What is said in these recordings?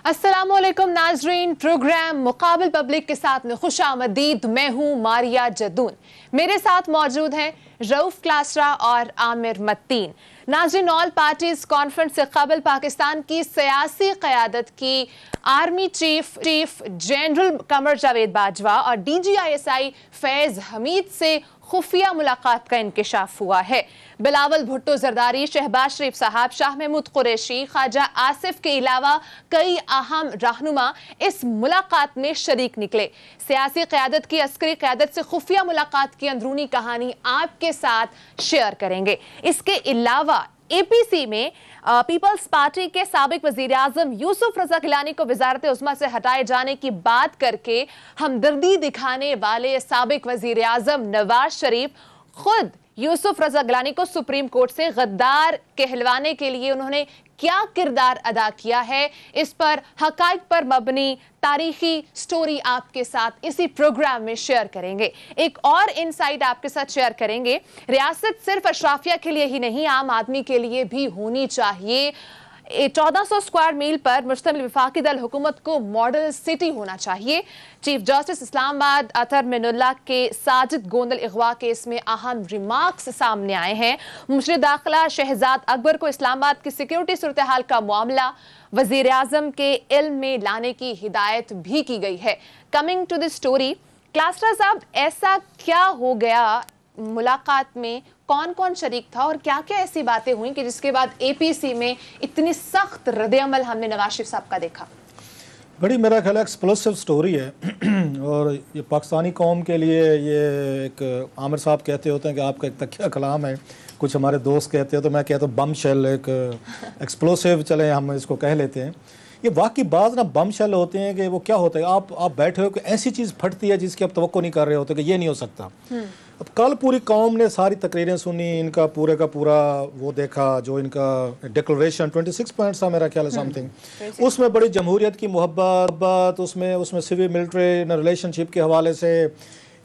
अस्सलामुअलैकुम नाजरीन, programme मुकाबिल public के साथ में खुशामदीद। मैं हूं मारिया जदून। मेरे साथ मौजूद हैं रऊफ क्लासरा और आमिर मत्तीन। नाजरीन, ऑल पार्टीज कॉन्फ्रेंस से कबल पाकिस्तान की सियासी क़यादत की army chief general Qamar Javed Bajwa और DGISI फैज़ हमीद से खुफिया मुलाकात का इंकशाफ हुआ है। बिलावल भुट्टो जरदारी, शहबाज शरीफ साहब, शाह महमूद कुरैशी, ख्वाजा आसिफ के अलावा कई अहम रहनुमा इस मुलाकात में शरीक निकले। सियासी क़यादत की अस्करी क़यादत से खुफिया मुलाकात की अंदरूनी कहानी आपके साथ शेयर करेंगे। इसके अलावा APC में पीपल्स पार्टी के साबिक वजीर आजम यूसुफ रजा गिलानी को वजारत उज़्मा से हटाए जाने की बात करके हमदर्दी दिखाने वाले साबिक वजीर आजम नवाज शरीफ खुद यूसुफ रजा गिलानी को सुप्रीम कोर्ट से गद्दार कहलवाने के लिए उन्होंने क्या किरदार अदा किया है, इस पर हकाइक पर मबनी तारीखी स्टोरी आपके साथ इसी प्रोग्राम में शेयर करेंगे। एक और इनसाइट आपके साथ शेयर करेंगे। रियासत सिर्फ अशराफिया के लिए ही नहीं, आम आदमी के लिए भी होनी चाहिए। 1400 स्क्वायर मील पर मुश्तमिल वफाकी दल हुकूमत को मॉडल सिटी होना चाहिए। चीफ जस्टिस इस्लामाबाद अतर मिनुल्लाह के साजिद गोंदल अगवा केस में अहम रिमार्क्स सामने आए हैं। मुशर दाखिला शहजाद अकबर को इस्लामाबाद की सिक्योरिटी सूरत हाल का मामला वजीर आजम के इल्म में लाने की हिदायत भी की गई है। Coming to the story, Klasra साहब, ऐसा क्या हो गया मुलाकात में, कौन कौन शरीक था और क्या क्या ऐसी बातें हुई कि जिसके बाद APC में इतनी सख्त रद्द-ए-अमल हमने नवाज शरीफ साहब का देखा? बड़ी मेरा ख्याल एक्सप्लोसिव स्टोरी है और ये पाकिस्तानी कौम के लिए ये एक, आमिर साहब कहते होते हैं कि आपका एक तकिया कलाम है, कुछ हमारे दोस्त कहते हैं, तो मैं कहता हूँ बम शेल, एक एक्सप्लोसिव, चले हम इसको कह लेते हैं। ये वाकई बात ना बम शेल होते हैं कि वो क्या होता है, आप बैठे हो कि ऐसी चीज़ फटती है जिसकी आप तवक्को नहीं कर रहे होते कि ये नहीं हो सकता। अब कल पूरी कौम ने सारी तकरीरें सुनी, इनका पूरे का पूरा वो देखा, जो इनका डिक्लेरेशन 26 पॉइंट्स था मेरा ख्याल है समथिंग, उसमें बड़ी जमहूरियत की मोहब्बत, उसमें सिविल मिलिट्री रिलेशनशिप के हवाले से,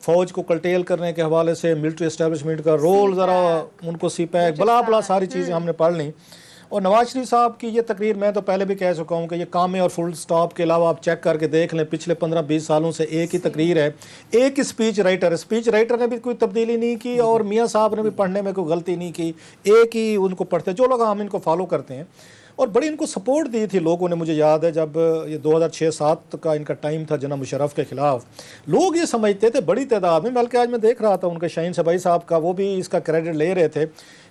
फ़ौज को कल्टेल करने के हवाले से, मिलिट्री एस्टेब्लिशमेंट का रोल ज़रा उनको CPAC बला बला सारी चीज़ें हमने पढ़ ली। और नवाज शरीफ साहब की ये तकरीर, मैं तो पहले भी कह चुका हूँ कि ये कामे और फुल स्टॉप के अलावा आप चेक करके देख लें, पिछले 15-20 सालों से एक ही तकरीर है, एक ही स्पीच राइटर ने भी कोई तब्दीली नहीं की और मियाँ साहब ने भी पढ़ने में कोई गलती नहीं की, एक ही उनको पढ़ते, जो लोग हम इनको फॉलो करते हैं। और बड़ी इनको सपोर्ट दी थी लोगों ने। मुझे याद है जब ये 2006-07 का इनका टाइम था जनाब मुशर्रफ के खिलाफ, लोग ये समझते थे बड़ी तादाद में, बल्कि आज मैं देख रहा था उनके शाहीन सबाई साहब का, वो भी इसका क्रेडिट ले रहे थे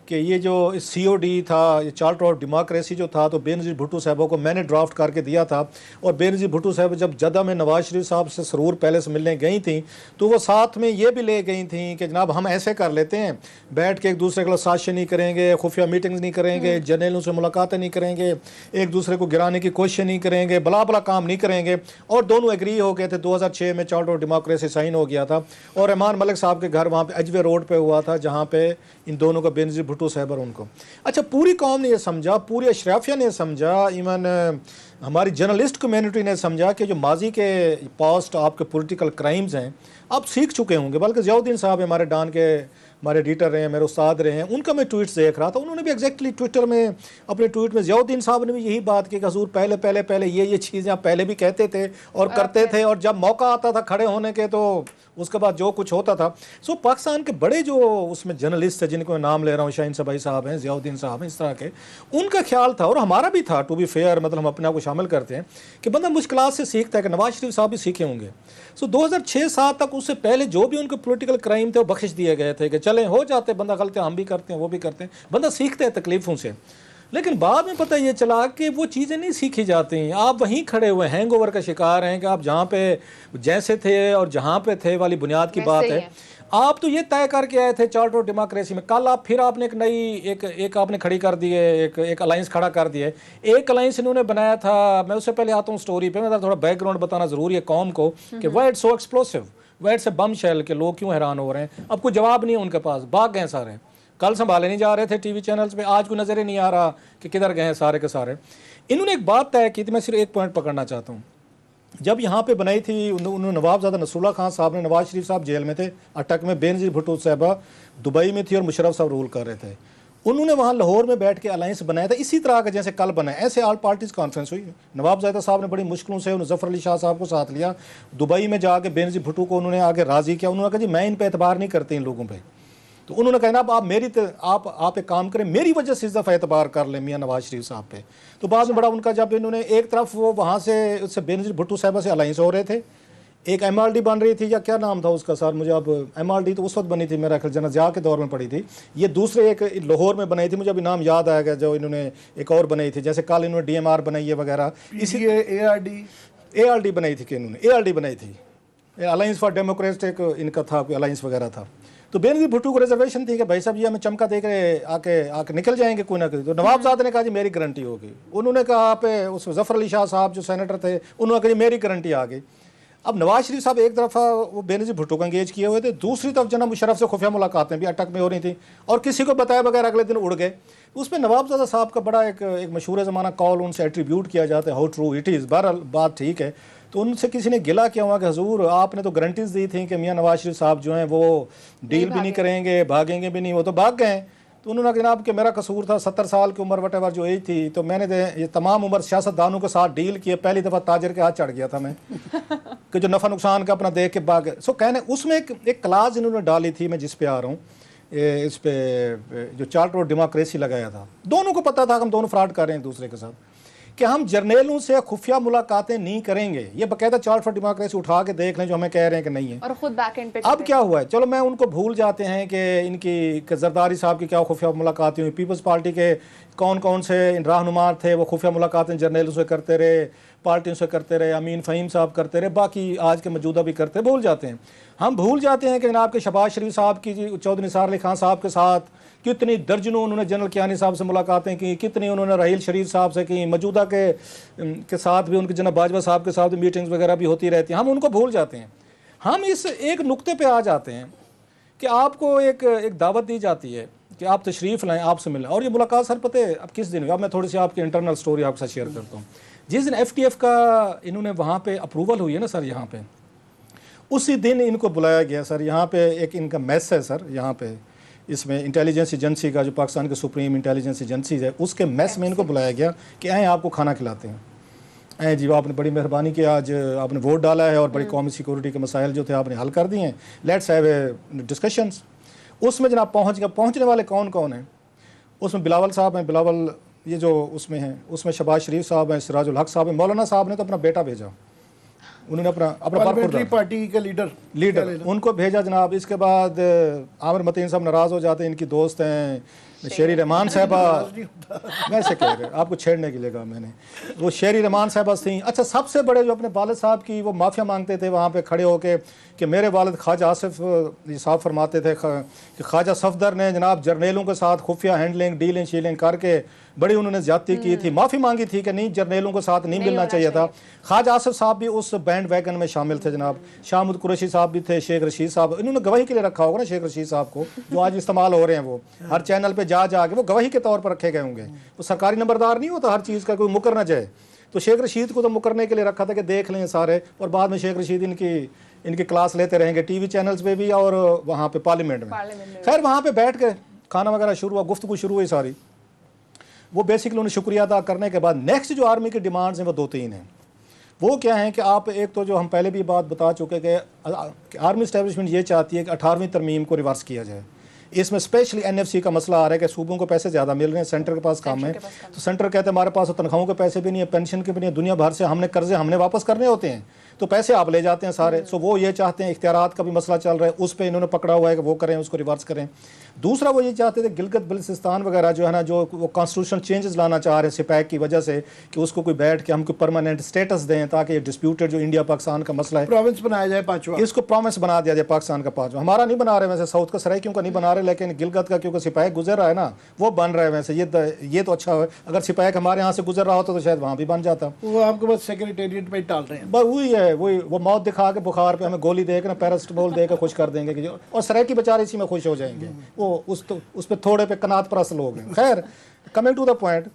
कि ये जो COD था, ये चार्टर ऑफ डेमोक्रेसी जो था, तो बेनज़ीर भुट्टो साहबों को मैंने ड्राफ्ट करके दिया था। और बेनज़ीर भुट्टो साहब जब जद्दा में नवाज शरीफ साहब से सरूर पैलेस मिलने गई थी, तो वो साथ में ये भी ले गई थी कि जनाब हम ऐसे कर लेते हैं, बैठ के एक दूसरे के साजिशें नहीं करेंगे, खुफिया मीटिंग्स नहीं करेंगे, जर्नलों से मुलाकातें नहीं करेंगे, एक दूसरे को गिराने की कोशिश नहीं करेंगे, बला बला काम नहीं करेंगे। और दोनों एग्री हो गए थे। 2006 में चार्टर ऑफ डेमोक्रेसी साइन हो गया था और रहमान मलिक साहब के घर वहाँ पे अजवे रोड पे हुआ था, जहाँ पे इन दोनों का बेनज़ीर भुट्टो साहब और उनको, अच्छा, पूरी कौम ने ये समझा, पूरी अशराफिया ने समझा, इवन हमारी जर्नलिस्ट कम्युनिटी ने समझा कि जो माजी के पास्ट आपके पॉलिटिकल क्राइम्स हैं आप सीख चुके होंगे। बल्कि ज़ियाउद्दीन साहब हमारे डान के हमारे एडिटर रहे हैं, मेरे उस्ताद रहे हैं, उनका मैं ट्वीट्स देख रहा था, उन्होंने भी एग्जैक्टली ट्विटर में अपने ट्वीट में ज़ियाउद्दीन साहब ने भी यही बात की कि हजूर पहले ये चीज़ें आप पहले भी कहते थे और करते थे, और जब मौका आता था खड़े होने के तो उसके बाद जो कुछ होता था। सो पाकिस्तान के बड़े जो उसमें जर्नलिस्ट है, जिनको मैं नाम ले रहा हूँ, शाहीन सबाई साहब हैं, ज़ियाउद्दीन साहब हैं, इस तरह के, उनका ख्याल था और हमारा भी था, टू बी फेयर, मतलब हम अपने आप को शामिल करते हैं कि बंदा मुश्किलात से सीखता है, कि नवाज शरीफ साहब भी सीखे होंगे। सो 2006-07 तक, उससे पहले जो भी उनके पॉलिटिकल क्राइम थे वो बख्शिश दिए गए थे कि चलें हो जाते, बंदा गलतियाँ हम भी करते हैं, वो भी करते हैं, बंदा सीखते हैं तकलीफ़ों से। लेकिन बाद में पता ये चला कि वो चीज़ें नहीं सीखी जाती। आप वहीं खड़े हुए हैंगओवर का शिकार हैं कि आप जहाँ पे जैसे थे और जहाँ पे थे वाली बुनियाद की बात है। आप तो ये तय करके आए थे चार्टर ऑफ डेमोक्रेसी में, कल आप फिर आपने एक नई एक आपने खड़ी कर दी है, एक अलायंस खड़ा कर दिया है। एक अलायंस इन्होंने बनाया था, मैं उससे पहले आता हूँ स्टोरी पे, मैं थोड़ा बैकग्राउंड बताना ज़रूरी है कौम को कि why it's so explosive, why it's a bombshell, के लोग क्यों हैरान हो रहे हैं। अब कोई जवाब नहीं है उनके पास, भाग गए सारे, कल संभाले नहीं जा रहे थे टीवी चैनल्स पे, आज कोई नज़र ही नहीं आ रहा कि किधर गए हैं सारे के सारे। इन्होंने एक बात तय की थी, मैं सिर्फ एक पॉइंट पकड़ना चाहता हूँ। जब यहाँ पे बनाई थी उन्होंने, नवाबजादा नसरुल्लाह खान साहब ने, नवाज शरीफ साहब जेल में थे अटक में, बेनज़ीर भुट्टो साहबा दुबई में थी और मुशर्रफ साहब रूल कर रहे थे। उन्होंने वहाँ लाहौर में बैठ के अलायंस बनाया था इसी तरह का जैसे कल बना है, ऐसे ऑल पार्टीज कॉन्फ्रेंस हुई। नवाब साहब ने बड़ी मुश्किलों से जफर अली शाह साहब को साथ लिया, दुबई में जाके बेनज़ीर भुट्टो को उन्होंने आगे राज़ी किया। उन्होंने कहा जी मैं इन पर एतबार नहीं करती इन लोगों पर। तो उन्होंने कहा ना आप मेरी आप एक काम करें, मेरी वजह से इस दफ़ा एतबार कर लें मियाँ नवाज शरीफ साहब पे। तो बाद में बड़ा उनका जब इन्होंने एक तरफ वो वहाँ से उससे बेनज़ीर भुट्टो साहबा से अलायंस हो रहे थे, एक MRD बन रही थी या क्या नाम था उसका सर मुझे अब, MRD तो उस वक्त बनी थी मेरा ख्याल जनरल के दौर में पड़ी थी। ये दूसरे एक लाहौर में बनाई थी, मुझे अभी नाम याद आएगा, जो इन्होंने एक और बनाई थी, जैसे कल इन्होंने DMR बनाई है वगैरह, इसी ARD बनाई थी कि इन्होंने ARD बनाई थी, अलायंस फॉर डेमोक्रेटिक इनका था कोई अलायंस वगैरह था। तो बेनज़ीर भुट्टो को रिजर्वेशन थी कि भाई साहब ये हमें चमका दे के आके निकल जाएंगे कोई ना कोई। तो नवाब ने कहा जी मेरी गारंटी होगी। उन्होंने कहा आप उस जफर अली शाह साहब जो सेनेटर थे उन्होंने कहा जी मेरी गारंटी आ गई। अब नवाज शरीफ साहब एक तरफ वो बेनज़ीर भुट्टो को एंगेज किए हुए थे, दूसरी तरफ जनाब मुशर्रफ से खुफिया मुलाकातें भी अटक में हो रही थी और किसी को बताया बगैर अगले दिन उड़ गए। उसमें नवाब साहब का बड़ा एक मशहूर ज़माना कॉल उनसे एट्रीब्यूट किया जाता है, हाउ ट्रू इट इज़। बहरहाल बात ठीक है। तो उनसे किसी ने गिला किया हुआ कि हजूर आपने तो गारंटीज दी थी कि मियाँ नवाज शरीफ साहब जो हैं वो डील भी नहीं करेंगे, भागेंगे भी नहीं, वो तो भाग गए। तो उन्होंने कहा जनाब कि मेरा कसूर था, 70 साल की उम्र वटेवर जो एज थी, तो मैंने ये तमाम उम्र सियासतदानों के साथ डील किए, पहली दफ़ा ताजर के हाथ चढ़ गया था मैं कि जो नफ़ा नुकसान का अपना देख के भाग। सो कहने उसमें एक क्लास इन्होंने डाली थी, मैं जिस पे आ रहा हूँ, इस पे जो चार्टर ऑफ डेमोक्रेसी लगाया था। दोनों को पता था कि हम दोनों फ्रॉड कर रहे हैं दूसरे के साथ, कि हम जर्नेलों से खुफिया मुलाकातें नहीं करेंगे। ये बकायदा चार्ट फॉर डेमोक्रेसी उठा के देख लें जो हमें कह रहे हैं कि नहीं है, और खुद बैक एंड पे अब क्या हुआ है। चलो मैं उनको भूल जाते हैं कि इनकी जरदारी साहब की क्या खुफिया मुलाकातें हुई, पीपल्स पार्टी के कौन कौन से रहनुमा थे वो खुफिया मुलाकातें जर्नेलों से करते रहे, पार्टियों से करते रहे, अमीन फ़हीम साहब करते रहे, बाकी आज के मौजूदा भी करते, भूल जाते हैं। हम भूल जाते हैं कि जनाब के शहबाज शरीफ साहब की जी चौधरी निसार अली खान साहब के साथ कितनी दर्जनों उन्होंने जनरल कियानी साहब से मुलाकातें की, कितनी उन्होंने राहील शरीफ साहब से की, मौजूदा के साथ भी उनके जनाब बाजवा साहब के साथ भी मीटिंग्स वगैरह भी होती रहती हैं। हम उनको भूल जाते हैं। हम इस एक नुक्ते पे आ जाते हैं कि आपको एक दावत दी जाती है कि आप तशरीफ़ लाएँ, आपसे मिलें, और ये मुलाकात सर पता है अब किस दिन हुई। अब मैं थोड़ी सी आपकी इंटरनल स्टोरी आपके साथ शेयर करता हूँ। जिस दिन FTF का इन्होंने वहाँ पे अप्रूवल हुई है ना सर, यहाँ पे उसी दिन इनको बुलाया गया सर। यहाँ पे एक इनका मेस है सर, यहाँ पे इसमें इंटेलिजेंस एजेंसी का जो पाकिस्तान के सुप्रीम इंटेलिजेंस एजेंसी है उसके मेस में इनको बुलाया गया कि आए आपको खाना खिलाते हैं। ऐ जी आपने बड़ी मेहरबानी की, आज आपने वोट डाला है और बड़ी कौमी सिक्योरिटी के मसाइल जो थे आपने हल कर दिए हैं, लेट्स हैव ए डिस्कशंस। उसमें जनाब पहुँचने वाले कौन कौन हैं, उसमें बिलावल साहब हैं, बिलावल ये जो उसमें हैं, उसमें शहबाज शरीफ साहब हैं, सिराजुल हक साहब हैं, मौलाना साहब ने तो अपना बेटा भेजा, उन्होंने अपना पार्टी के लीडर उनको भेजा जनाब। इसके बाद आमिर मतीन साहब नाराज़ हो जाते हैं, इनकी दोस्त हैं शेरी रहमान साहबा, वैसे कह रहे आपको छेड़ने के लिए कहा मैंने, वो शेरी रहमान साहबा थी। अच्छा सबसे बड़े जो अपने वालिद साहब की वो माफ़िया मांगते थे वहाँ पे खड़े होके कि मेरे वालिद ख्वाजा आसिफ साहब फरमाते थे कि ख्वाजा सफदर ने जनाब जर्नेलों के साथ खुफिया हैंडलिंग डीलिंग शीलिंग करके बड़ी उन्होंने ज्यादती की थी, माफ़ी मांगी थी कि नहीं जर्नेलों के साथ नहीं मिलना चाहिए था। ख्वाजा आसिफ साहब भी उस बैंड वैगन में शामिल थे जनाब, शाहमुद कुरैशी साहब भी थे, शेख रशीद साहब, इन्होंने गवाही के लिए रखा होगा ना शेख रशीद साहब को, जो आज इस्तेमाल हो रहे हैं, वो हर चैनल पे जा के वो गवाही के तौर पर रखे गए होंगे। वो सरकारी नंबरदार नहीं होता हर चीज़ का, कोई मुकर ना जाए। तो शेख रशीद को तो मुकरने के लिए रखा था कि देख लें सारे, और बाद में शेख रशीद इनकी क्लास लेते रहेंगे टीवी चैनल्स पे भी और वहाँ पे पार्लियामेंट में। खैर वहाँ पे बैठ के खाना वगैरह शुरू हुआ, गुफ्तगू शुरू हुई सारी। वो बेसिकली उन्हें शुक्रिया अदा करने के बाद नेक्स्ट जो आर्मी की डिमांड्स हैं वो 2-3 हैं। वो क्या है कि आप एक तो जो हम पहले भी बात बता चुके कि आर्मी इस्टेब्लिशमेंट ये चाहती है कि 18वीं तरमीम को रिवर्स किया जाए। इसमें स्पेशली NFC का मसला आ रहा है कि सूबों को पैसे ज़्यादा मिल रहे हैं, सेंटर के पास कम है। तो सेंटर कहते हैं हमारे पास तो तनख्वाहों के पैसे भी नहीं है, पेंशन के भी नहीं है, दुनिया भर से हमने कर्जे हमने वापस करने होते हैं, तो पैसे आप ले जाते हैं सारे। सो वो ये चाहते हैं, इख्तियारात का भी मसला चल रहा है, उस पर इन्होंने पकड़ा हुआ है कि वो करें, उसको रिवर्स करें। दूसरा वो ये चाहते थे गिलगित बल्तिस्तान वगैरह जो है ना, जो वो कॉन्स्टिट्यूशन चेंजेस लाना चाह रहे हैं सिपैक की वजह से, कि उसको कोई बैठ के हमको परमानेंट स्टेटस दें ताकि ये डिस्प्यूटेड जो इंडिया पाकिस्तान का मसला है प्रोविंस बनाया जाए, 5वां इसको प्रोविंस बना दिया जाए पाकिस्तान का 5वां। हमारा नहीं बना रहे वैसे, साउथ का सराइकियों का नहीं बना रहे, लेकिन गिलगित का क्योंकि सिपैक गुजर रहा है ना वो बन रहा है। वैसे ये तो अच्छा है, अगर सिपैक हमारे यहाँ से गुजर रहा होता तो शायद वहाँ भी बन जाता। वो आपके पास सेक्रेटेरिएट पे डाल रहे हैं, बस वही है, वही वो मौत दिखा के बुखार पे हमें गोली देकर ना पैरासिटामोल देकर खुश कर देंगे कि जो, और सराइकी बेचारे इसी में खुश हो जाएंगे। वो उस पर थोड़े पे कनात परस्त लोग हैं। खैर कमिंग टू द पॉइंट,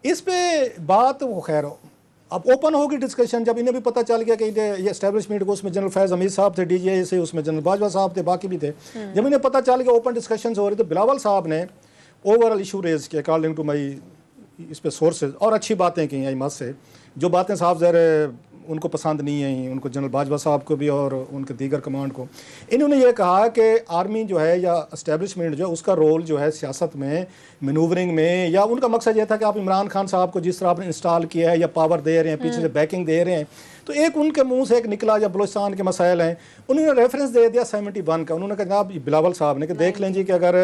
इस पे बात वो खैर अब ओपन होगी डिस्कशन जब इन्हें भी पता चल गया कि ये एस्टेब्लिशमेंट को, उसमें जनरल फैज़ हमीद साहब थे DGI से, उसमें जनरल बाजवा साहब थे, बाकी भी थे। जब इन्हें पता चल गया ओपन डिस्कशन हो रही तो बिलावल साहब ने ओवरऑल इशू रेज किया अकॉर्डिंग टू माई इस पे सोर्सेज, और अच्छी बातें की हैं अहमद से, जो बातें साफ ज़ाहिर उनको पसंद नहीं आई, उनको जनरल बाजवा साहब को भी और उनके दीगर कमांड को। इन्होंने ये कहा कि आर्मी जो है या इस्टेब्लिशमेंट जो है उसका रोल जो है सियासत में, मैनूवरिंग में, या उनका मकसद ये था कि आप इमरान खान साहब को जिस तरह आपने इंस्टॉल किया है या पावर दे रहे हैं, पीछे से बैकिंग दे रहे हैं, तो एक उनके मुंह से एक निकला जब बलूचिस्तान के मसाइल हैं, उन्होंने रेफरेंस दे दिया 71 का। उन्होंने कहा जनाब बिलावल साहब ने कि देख लें जी कि अगर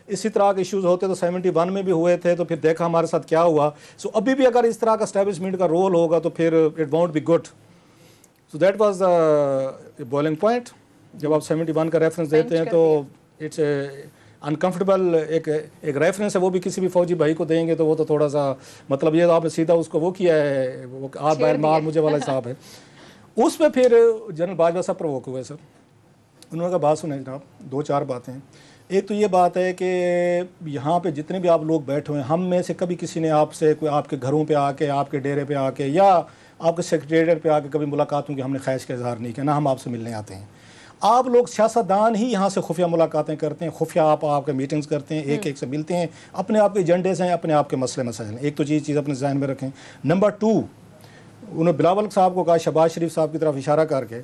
इसी तरह के इश्यूज़ होते तो 71 में भी हुए थे, तो फिर देखा हमारे साथ क्या हुआ। सो अभी भी अगर इस तरह का एस्टेब्लिशमेंट का रोल होगा तो फिर it won't be good. So that was boiling point. जब आप 71 का रेफरेंस देते हैं तो इट्स अनकम्फर्टेबल एक रेफरेंस है, वो भी किसी भी फौजी भाई को देंगे तो वो तो थोड़ा सा मतलब ये आपने सीधा उसको वो किया है, वो आप बाहर मार मुझे वाला हिसाब है। उस पर फिर जनरल बाजवा साहब प्रवोक हुए सर। उन्होंने कहा बात सुने जनाब, 2-4 बातें। एक तो ये बात है कि यहाँ पे जितने भी आप लोग बैठे हुए हैं, हम में से कभी किसी ने आपसे कोई आपके घरों पे आके, आपके डेरे पे आके या आपके सेक्रेटेरिएट पे आके कभी मुलाकातों की हमने ख्वाहिश का इजहार नहीं किया, ना हम आपसे मिलने आते हैं। आप लोग सियासतदान ही यहाँ से खुफिया मुलाकातें करते हैं, खुफिया आपके मीटिंग्स करते हैं, एक एक से मिलते हैं, अपने आप के एजेंडे हैं, अपने आप के मसले मसाइल हैं। एक तो ये चीज़ अपने जहन में रखें। नंबर 2, उन्होंने बिलावल साहब को कहा, शहबाज शरीफ साहब की तरफ इशारा करके,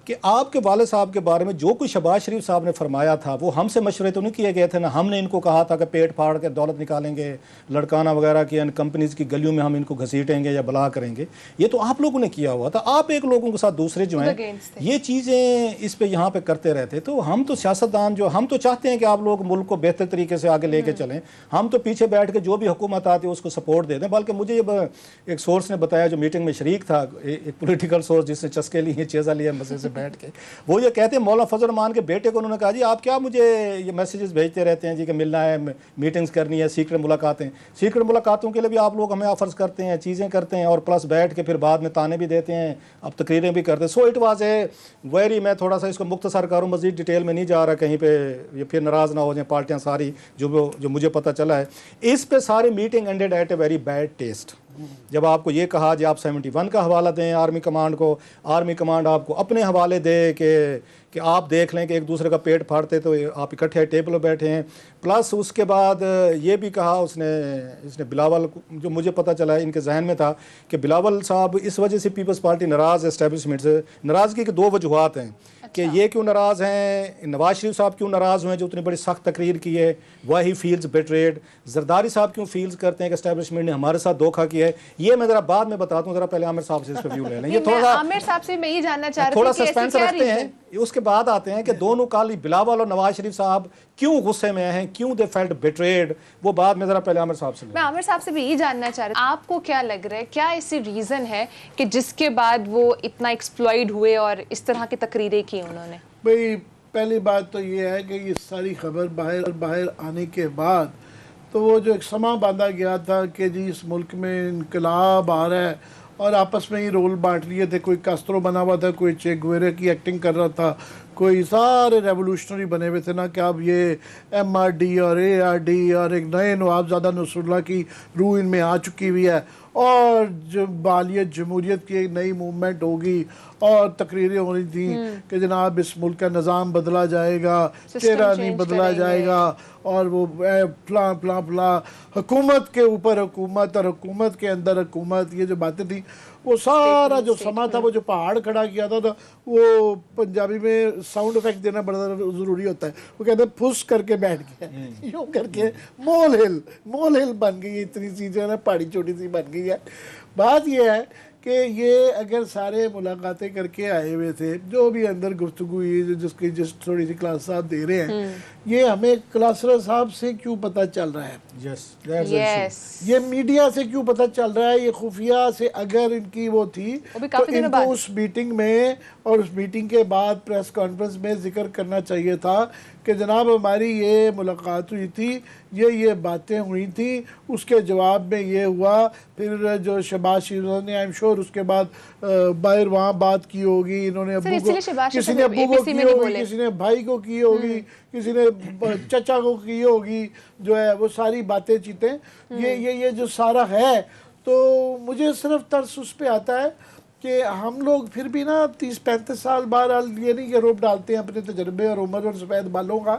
कि आपके वालिद साहब के बारे में जो कुछ शहबाज शरीफ साहब ने फरमाया था वो हमसे मशवरे तो नहीं किए गए थे ना, हमने इनको कहा था कि पेट फाड़ के दौलत निकालेंगे, लड़काना वगैरह की कंपनीज की गलियों में हम इनको घसीटेंगे या बला करेंगे, ये तो आप लोगों ने किया हुआ था। आप एक लोगों के साथ दूसरे जो हैं ये चीज़ें इस पे यहाँ पे करते रहते। तो हम तो सियासतदान जो हम तो चाहते हैं कि आप लोग मुल्क को बेहतर तरीके से आगे लेके चलें, हम तो पीछे बैठ के जो भी हुकूमत आती है उसको सपोर्ट दे दें। बल्कि मुझे ये एक सोर्स ने बताया जो मीटिंग में शरीक था, एक पोलिटिकल सोर्स जिसने चस्के लिए, चेज़ा लिया मजे से बैठ के, वो ये कहते हैं मौलाना फजल रहमान के बेटे को उन्होंने कहा जी आप क्या मुझे ये मैसेजेस भेजते रहते हैं जी कि मिलना है, मीटिंग्स करनी है, सीक्रेट मुलाकातें। सीक्रेट मुलाकातों के लिए भी आप लोग हमें ऑफर्स करते हैं, चीज़ें करते हैं, और प्लस बैठ के फिर बाद में ताने भी देते हैं, अब तकरीरें भी करते हैं। So it was a very, मैं थोड़ा सा इसको मुख्तसर करूँ, मज़ीद डिटेल में नहीं जा रहा कहीं पे ये फिर नाराज़ ना हो जाए पार्टियाँ सारी, जो मुझे पता चला है। इस पे सारी meeting ended at a very bad taste. जब आपको ये कहा जी आप 71 का हवाला दें आर्मी कमांड को, आर्मी कमांड आपको अपने हवाले दे कि आप देख लें कि एक दूसरे का पेट फाड़ते तो आप इकट्ठे टेबल पर बैठे हैं। प्लस उसके बाद ये भी कहा इसने बिलावल, जो मुझे पता चला है इनके जहन में था कि बिलावल साहब इस वजह से पीपल्स पार्टी नाराज़ है एस्टेब्लिशमेंट से। नाराज़गी के 2 वजूहात हैं कि ये क्यों नाराज़ हैं, नवाज शरीफ साहब क्यों नाराज़ हुए जो उतनी बड़ी सख्त तकरीर की है, वही फील्स बेट्रेड। जरदारी साहब क्यों फील्स करते हैं कि एस्टेब्लिशमेंट ने हमारे साथ धोखा किया है। ये मैं ज़रा बाद में बताता हूँ, ज़रा पहले आमिर साहब से इस पर व्यू ले लें। ये थोड़ा आमिर साहब से मैं ये जानना चाह रही थी थोड़ा कि सस्पेंस रखते हैं, उसके बाद आते हैं कि दोनों काली बिलावल और नवाज शरीफ साहब क्यों गुस्से में हैं, क्यों दे फेल्ट बेट्रेड, वो बाद में ज़रा पहले आमिर साहब से। मैं आमिर साहब से भी ये जानना चाह रही हूँ, आपको क्या लग रहा है, क्या ऐसी रीज़न है कि जिसके बाद वो इतना एक्सप्लॉइट हुए और इस तरह की तकरीरें की उन्होंने? भाई पहली बात तो ये है कि ये सारी खबर बाहर आने के बाद तो वो जो एक समा बांधा गया था कि जी इस मुल्क में इनकलाब आ रहा है, और आपस में ही रोल बांट लिए थे, कोई कास्त्रो बना हुआ था, कोई चे गुवेरे की एक्टिंग कर रहा था, कोई सारे रेवोल्यूशनरी बने हुए थे ना कि अब ये MRD और ARD और एक नए नवाबजादा नसरुल्लाह की रूह इनमें आ चुकी हुई है, और जो बालियत जमहूरियत की एक नई मूवमेंट होगी, और तकरीरें हो रही थी कि जनाब इस मुल्क का निज़ाम बदला जाएगा, चेहरा नहीं बदला जाएगा, और वो फला फला फला हुकूमत के ऊपर हुकूमत और हुकूमत के अंदर हुकूमत, ये जो बातें थी वो सारा जो समा था, वो जो पहाड़ खड़ा किया था वो पंजाबी में साउंड इफेक्ट देना बड़ा ज़रूरी होता है, वो कहते हैं फुस करके बैठ गया, यूँ करके मोल हिल बन गई, इतनी चीज़ें ना पहाड़ी छोटी सी बन गई है। बात ये है कि ये अगर सारे मुलाकातें करके आए हुए थे, जो भी अंदर गुफ्तगू हुई जिसकी जिस थोड़ी सी क्लास साहब दे रहे हैं, ये हमें क्लासर साहब से क्यों पता चल रहा है? yes. ये मीडिया से क्यों पता चल रहा है? ये खुफिया से अगर इनकी वो थी तो इनको उस मीटिंग में और उस मीटिंग के बाद प्रेस कॉन्फ्रेंस में जिक्र करना चाहिए था कि जनाब हमारी ये मुलाकात हुई थी, ये बातें हुई थी, उसके जवाब में ये हुआ। फिर जो शहबाज शरीफ ने आई एम श्योर उसके बाद बाहर वहाँ बात की होगी, इन्होंने अब्बू को, किसी ने अब्बू को की होगी, किसी ने भाई को की होगी, किसी ने चचा को की होगी, जो है वो सारी बातें चीतें, ये जो सारा है। तो मुझे सिर्फ तर्स उस पर आता है कि हम लोग फिर भी ना 30-35 साल बाद ये नहीं कि रोप डालते हैं अपने तजर्बे और उम्र और सफ़ेद बालों का,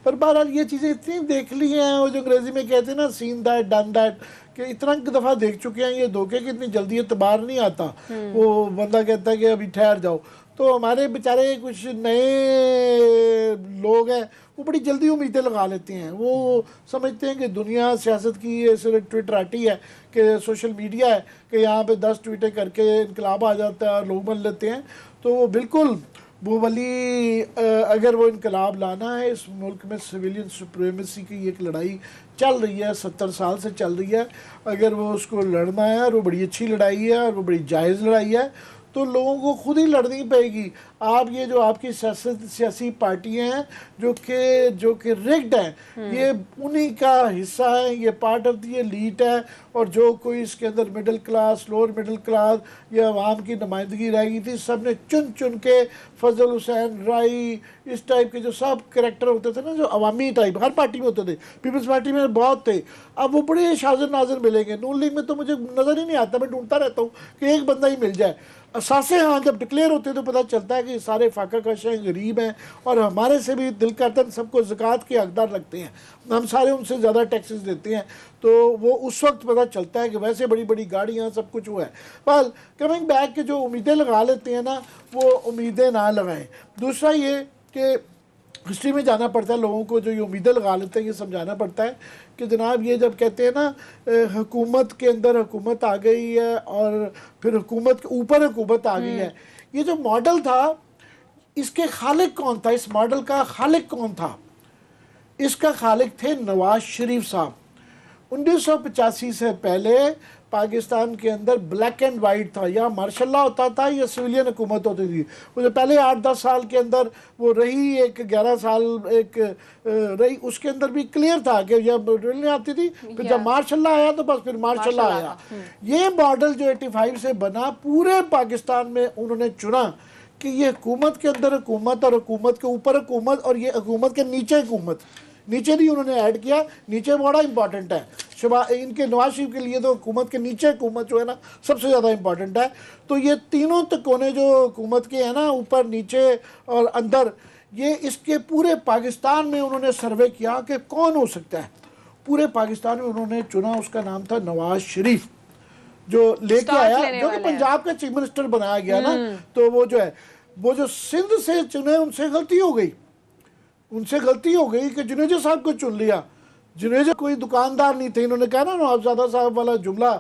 पर बहरहाल ये चीज़ें इतनी देख ली हैं, वो जो अंग्रेजी में कहते हैं ना सीन दैट डन दैट, कि इतना दफ़ा देख चुके हैं ये धोखे कि इतनी जल्दी एतबार नहीं आता। वो बंदा कहता है कि अभी ठहर जाओ। तो हमारे बेचारे कुछ नए लोग हैं, वो बड़ी जल्दी उम्मीदें लगा लेते हैं। वो समझते हैं कि दुनिया सियासत की ये सिर्फ ट्विटराटी है, कि सोशल मीडिया है, कि यहाँ पे 10 ट्वीटें करके इनकलाब आ जाता है और लोग बन लेते हैं। तो वो बिल्कुल वो वाली अगर वो इनकलाब लाना है, इस मुल्क में सिविलियन सुप्रीमेसी की एक लड़ाई चल रही है, 70 साल से चल रही है। अगर वो उसको लड़ना है, और वो बड़ी अच्छी लड़ाई है और वो बड़ी जायज़ लड़ाई है, तो लोगों को खुद ही लड़नी पड़ेगी। आप ये जो आपकी सियासी पार्टियां हैं जो कि रिग्ड हैं, ये उन्हीं का हिस्सा है, ये पार्ट ऑफ दी एलीट है। और जो कोई इसके अंदर middle class, lower middle class या अवाम की नुमाइंदगी रह गई थी, सब ने चुन चुन के फजल हुसैन, राई, इस टाइप के जो सब करैक्टर होते थे ना, जो अवामी टाइप हर पार्टी में होते थे, पीपल्स पार्टी में बहुत थे। अब वो बड़े शाज़र नाज़र मिलेंगे। नून लीग में तो मुझे नज़र ही नहीं आता, मैं ढूंढता रहता हूँ कि एक बंदा ही मिल जाए। असासे हाँ जब डिक्लेयर होते हैं तो पता चलता है कि सारे फाका कश हैं, गरीब हैं, और हमारे से भी दिल करता है सबको ज़कात के हकदार लगते हैं, हम सारे उनसे ज़्यादा टैक्सेस देते हैं। तो वो उस वक्त पता चलता है कि वैसे बड़ी बड़ी गाड़ियाँ सब कुछ हुआ है। पर कमिंग बैक के जो उम्मीदें लगा लेते हैं ना, वो उम्मीदें ना लगाएं। दूसरा ये कि हिस्ट्री में जाना पड़ता है लोगों को, जो ये उम्मीदें लगा लेते हैं ये समझाना पड़ता है कि जनाब ये जब कहते हैं ना हुकूमत के अंदर हुकूमत आ गई है और फिर हुकूमत के ऊपर हुकूमत आ गई है, ये जो मॉडल था इसके खालिक कौन था? इस मॉडल का खालिक कौन था? इसका खालिक थे नवाज शरीफ साहब। 1985 से पहले पाकिस्तान के अंदर ब्लैक एंड वाइट था, या मार्शल्ला होता था या सिविलियन हुकूमत होती थी। वो जो पहले 8-10 साल के अंदर वो रही, एक 11 साल एक रही, उसके अंदर भी क्लियर था कि जब नहीं आती थी, फिर जब मार्शल्ला आया तो बस फिर मार्शल्ला आया। ये मॉडल जो 85 से बना, पूरे पाकिस्तान में उन्होंने चुना कि ये हुकूमत के अंदर हुकूमत और हुकूमत के ऊपर हुकूमत और ये हुकूमत के नीचे हुकूमत, नीचे भी उन्होंने ऐड किया। नीचे बड़ा इंपॉर्टेंट है, इनके नवाज शरीफ के लिए तो हुकूमत के नीचे हुकूमत जो है ना सबसे ज़्यादा इंपॉर्टेंट है। तो ये तीनों तकोने जो हुकूमत के हैं ना, ऊपर, नीचे और अंदर, ये इसके पूरे पाकिस्तान में उन्होंने सर्वे किया कि कौन हो सकता है। पूरे पाकिस्तान में उन्होंने चुना, उसका नाम था नवाज शरीफ, जो लेके आया, जो कि पंजाब का चीफ मिनिस्टर बनाया गया ना। तो वो जो है, वो जो सिंध से चुने, उनसे गलती हो गई, उनसे गलती हो गई कि जुनेजा साहब को चुन लिया। जुनेजा कोई दुकानदार नहीं थे। इन्होंने कहा ना नवाबजादा साहब वाला जुमला,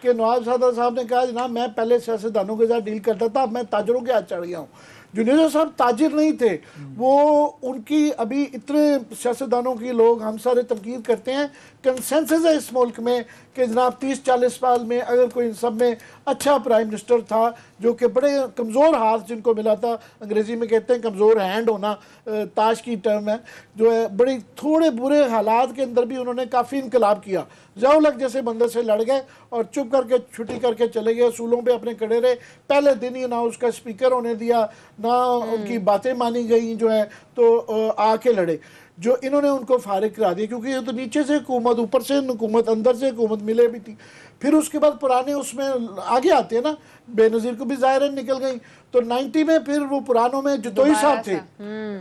कि नवाबजादा साहब ने कहा जनाब मैं पहले सियासतदानों के साथ डील करता था, अब मैं ताजरों के हाथ चढ़ गया हूँ। जुनेजा साहब ताजिर नहीं थे, वो उनकी अभी इतने सियासतदानों की लोग हम सारे तनकीद करते हैं, कंसेंसस है इस मुल्क में कि जनाब 30-40 साल में अगर कोई इन सब में अच्छा प्राइम मिनिस्टर था, जो कि बड़े कमज़ोर हाथ जिनको मिला था, अंग्रेज़ी में कहते हैं कमज़ोर हैंड होना, ताश की टर्म है, जो है बड़ी थोड़े बुरे हालात के अंदर भी उन्होंने काफ़ी इनकलाब किया। ज़िया-उल-हक जैसे बंदे से लड़ गए और चुप करके छुट्टी करके चले गए, असूलों पे अपने खड़े रहे। पहले दिन ही ना उसका स्पीकर होने दिया, ना उनकी बातें मानी गई, जो है तो आके लड़े। जो इन्होंने उनको फारिग करा दिया, क्योंकि ये तो नीचे से हुकूमत, ऊपर से हुकूमत, अंदर से हुकूमत मिले भी थी। फिर उसके बाद पुराने उसमें आगे आते हैं ना, बेनज़ीर को भी ज़ाहिर निकल गई। तो 90 में फिर वो पुरानों में जतोई साहब थे।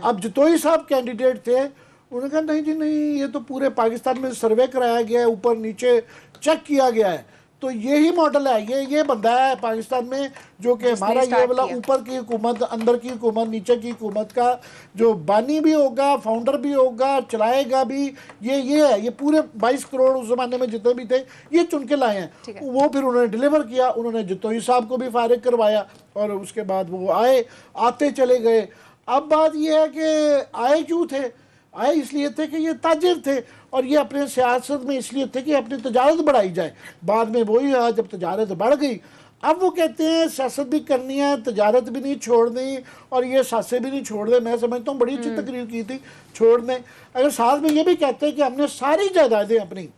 अब जतोई साहब कैंडिडेट थे, उन्होंने कहा नहीं जी नहीं, ये तो पूरे पाकिस्तान में सर्वे कराया गया है, ऊपर नीचे चेक किया गया है, तो यही मॉडल है, ये बंदा है पाकिस्तान में जो कि हमारा ये वाला ऊपर की हुकूमत, अंदर की हुकूमत, नीचे की हुकूमत का जो बानी भी होगा, फाउंडर भी होगा, चलाएगा भी, ये है। ये पूरे 22 करोड़ उस ज़माने में जितने भी थे, ये चुन के लाए हैं। वो फिर उन्होंने डिलीवर किया, उन्होंने जतोई साहब को भी फारिग करवाया और उसके बाद वो आते चले गए। अब बात ये है कि आए क्यों थे? आए इसलिए थे कि ये ताजिर थे और ये अपने सियासत में इसलिए थे कि अपनी तजारत बढ़ाई जाए। बाद में वही है, जब तजारत बढ़ गई, अब वो कहते हैं सियासत भी करनी है, तजारत भी नहीं छोड़नी और ये सासे भी नहीं छोड़ दे। मैं समझता हूँ बड़ी अच्छी तकरीर की थी, छोड़ दें। अगर साथ में ये भी कहते हैं कि हमने सारी जायदादें अपनी,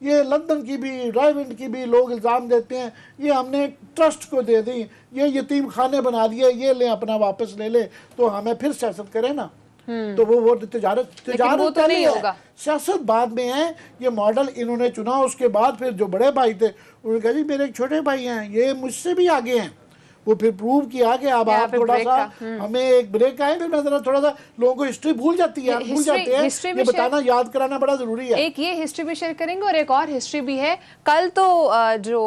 ये लंदन की भी, रायविंड की भी, लोग इल्ज़ाम देते हैं ये हमने ट्रस्ट को दे दी, ये यतीम खाने बना दिए, ये ले अपना वापस ले ले, तो हमें फिर सियासत करें ना। तो वो तजारत तो नहीं होगा, सियासत बाद में है। ये मॉडल इन्होंने चुना। उसके बाद फिर जो बड़े भाई थे उन्होंने कहा जी मेरे एक छोटे भाई हैं, ये मुझसे भी आगे हैं, वो फिर प्रूव किया कि अब या आप फिर थोड़ा break सा का, हमें एक ब्रेक आए, फिर मैं जरा थोड़ा सा लोगों को हिस्ट्री भूल जाती है, भूल जाते हैं, हिस्ट्री ये भी बताना याद कराना बड़ा जरूरी है। एक ये हिस्ट्री भी शेयर करेंगे और एक और हिस्ट्री भी है। कल तो जो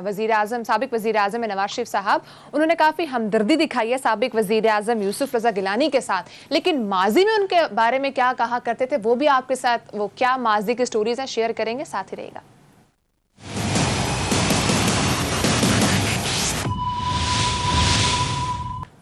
वजीर आजम, साबिक वजीर आजम नवाज शरीफ साहब, उन्होंने काफी हमदर्दी दिखाई है साबिक वजीर आजम यूसुफ रजा गिलानी के साथ, लेकिन माजी में उनके बारे में क्या कहा करते थे वो भी आपके साथ, वो क्या माजी की स्टोरीज हैं शेयर करेंगे, साथ ही रहेगा।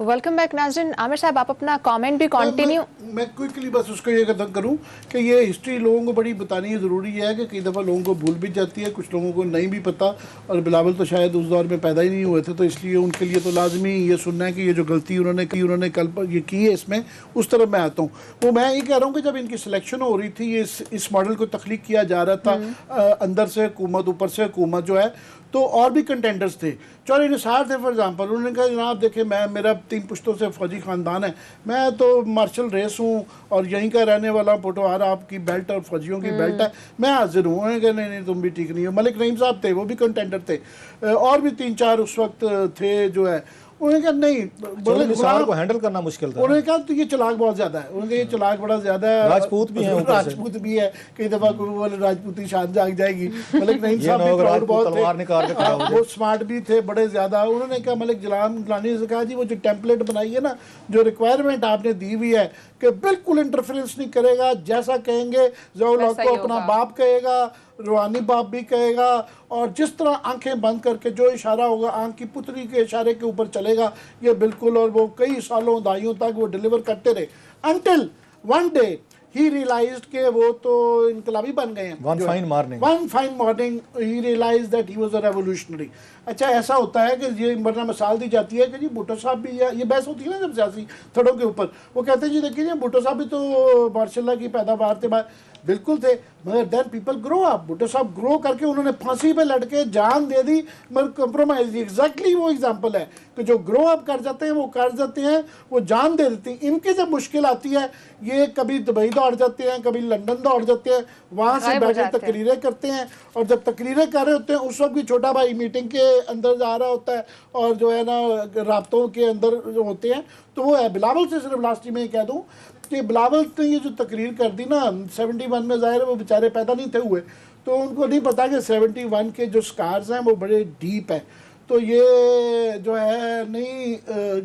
वेलकम बैक नाज़रीन। आमिर साहब, आप अपना कमेंट भी कंटिन्यू। मैं क्विकली बस उसको ये खत्म करूं कि ये हिस्ट्री लोगों को बड़ी बतानी ज़रूरी है कि कई दफ़ा लोगों को भूल भी जाती है, कुछ लोगों को नहीं भी पता, और बिलावल तो शायद उस दौर में पैदा ही नहीं हुए थे, तो इसलिए उनके लिए तो लाजमी ये सुनना है कि ये जो गलती उन्होंने कल पर ये की है, इसमें उस तरफ मैं आता हूँ। वो मैं ये कह रहा हूँ कि जब इनकी सिलेक्शन हो रही थी, ये इस मॉडल को तख्लीक किया जा रहा था, अंदर से हुकूमत ऊपर से हुकूमत जो है, तो और भी कंटेंडर्स थे, चौधरी निसार थे फॉर एग्जांपल। उन्होंने कहा जनाब देखिए मेरा 3 पुश्तों से फौजी ख़ानदान है, मैं तो मार्शल रेस हूँ और यहीं का रहने वाला, पोटोहार आपकी बेल्ट और फौजियों की बेल्ट है, मैं हाजिर हूँ। उन्होंने कहा नहीं तुम भी ठीक नहीं हो। मलिक नईम साहब थे, वो भी कंटेंडर थे, और भी 3-4 उस वक्त थे जो है। उन्होंने कहा नहीं, बोले निसार को हैंडल करना मुश्किल था। उन्होंने कहा तो ये चलाक बहुत ज़्यादा है, उन्होंने कहा ये चलाक बड़ा ज़्यादा है, राजपूत भी हैं, राजपूत भी है, कई दफ़ा कोई बोले राजपूती शान जाग जाएगी। मलिक नईम साहब भी प्राउड बहुत थे, वो स्मार्ट भी थे बड़े ज़्यादा। उन्होंने कहा मलिक गिलानी से कहा जी वो जो टेम्पलेट बनाई है ना, जो रिक्वायरमेंट आपने दी हुई है कि बिल्कुल इंटरफेरेंस नहीं करेगा, जैसा कहेंगे ज़ियाउल हक को अपना बाप कहेगा, रूहानी बाप भी कहेगा, और जिस तरह आंखें बंद करके जो इशारा होगा आंख की पुतली के इशारे के ऊपर चलेगा, ये बिल्कुल। और वो कई सालों दहाइयों तक वो डिलीवर करते रहे, until one day he realized कि वो तो इनकलाबी बन गए हैं। One fine morning he realized that he was a revolutionary. अच्छा ऐसा होता है कि ये वरना मिसाल दी जाती है कि जी भुट्टो साहब भी, ये बहस होती है ना जब सियासी थड़ों के ऊपर, वो कहते हैं जी देखिए जी भुट्टो साहब भी तो माशाल्लाह की पैदावार थे, बिल्कुल थे, मगर then people grow up. Bhutto साहब ग्रो करके उन्होंने फांसी पे लटके जान दे दी, मगर कंप्रोमाइज। एग्जैक्टली वो एग्जांपल है कि जो ग्रो अप कर जाते हैं वो कर जाते हैं, वो जान दे देती हैं। इनके जब मुश्किल आती है, ये कभी दुबई दौड़ जाते हैं, कभी लंदन दौड़ जाते हैं, वहाँ से बैठकर तकरीरें करते हैं, और जब तकरीरें कर रहे होते हैं उस वक्त भी छोटा भाई मीटिंग के अंदर जा रहा होता है, और जो है ना राब्तों के अंदर जो होते हैं, तो वो है। बिलावल से सिर्फ लास्ट में कह दूँ कि बिलावल ने ये जो तकरीर कर दी ना 71 में, ज़ाहिर है वो बेचारे पैदा नहीं थे हुए, तो उनको नहीं पता कि 71 के जो स्कार्स हैं वो बड़े डीप हैं, तो ये जो है नहीं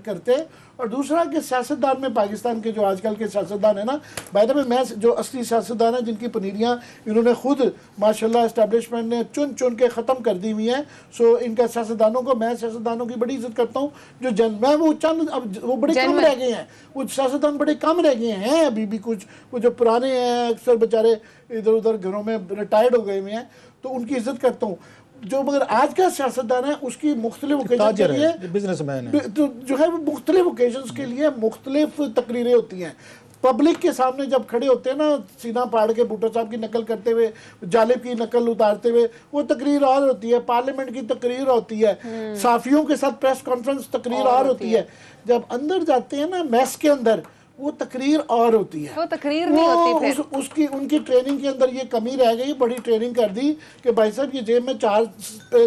करते। और दूसरा कि सियासतदान में पाकिस्तान के जो आजकल के सियासतदान है ना, बाय द वे मैं जो असली सियासतदान है जिनकी पनीरियाँ इन्होंने खुद माशाल्लाह एस्टेब्लिशमेंट ने चुन चुन के ख़त्म कर दी हुई हैं, सो इनका सियासतदानों को, मैं सियासतदानों की बड़ी इज्जत करता हूँ। जो मैं वो चंद, अब वो बड़े कम रह गए हैं, वो सियासतदान बड़े कम रह गए हैं अभी भी। कुछ वो जो पुराने हैं अक्सर बेचारे इधर उधर घरों में रिटायर्ड हो गए हुए हैं, तो उनकी इज्जत करता हूँ। जो मगर आज का सियासतदान है उसकी मुख्तलिफ ओकेजन के लिए, बिजनेसमैन है, तो जो है वो मुख्तलिफ ओकेजन्स के लिए मुख्तलिफ तकरीरें होती हैं। पब्लिक के सामने जब खड़े होते हैं ना, सीना फाड़ के भुट्टो साहब की नकल करते हुए, जालिब की नकल उतारते हुए, वो तकरीर और होती है। पार्लियामेंट की तकरीर होती है, साफियों के साथ प्रेस कॉन्फ्रेंस तकरीर और होती है। जब अंदर जाते हैं ना मैस के अंदर, वो तकरीर और होती है, वो तकरीर नहीं होती फिर। उसकी उनकी ट्रेनिंग के अंदर ये कमी रह गई। बड़ी ट्रेनिंग कर दी कि भाई साहब ये जेब में 4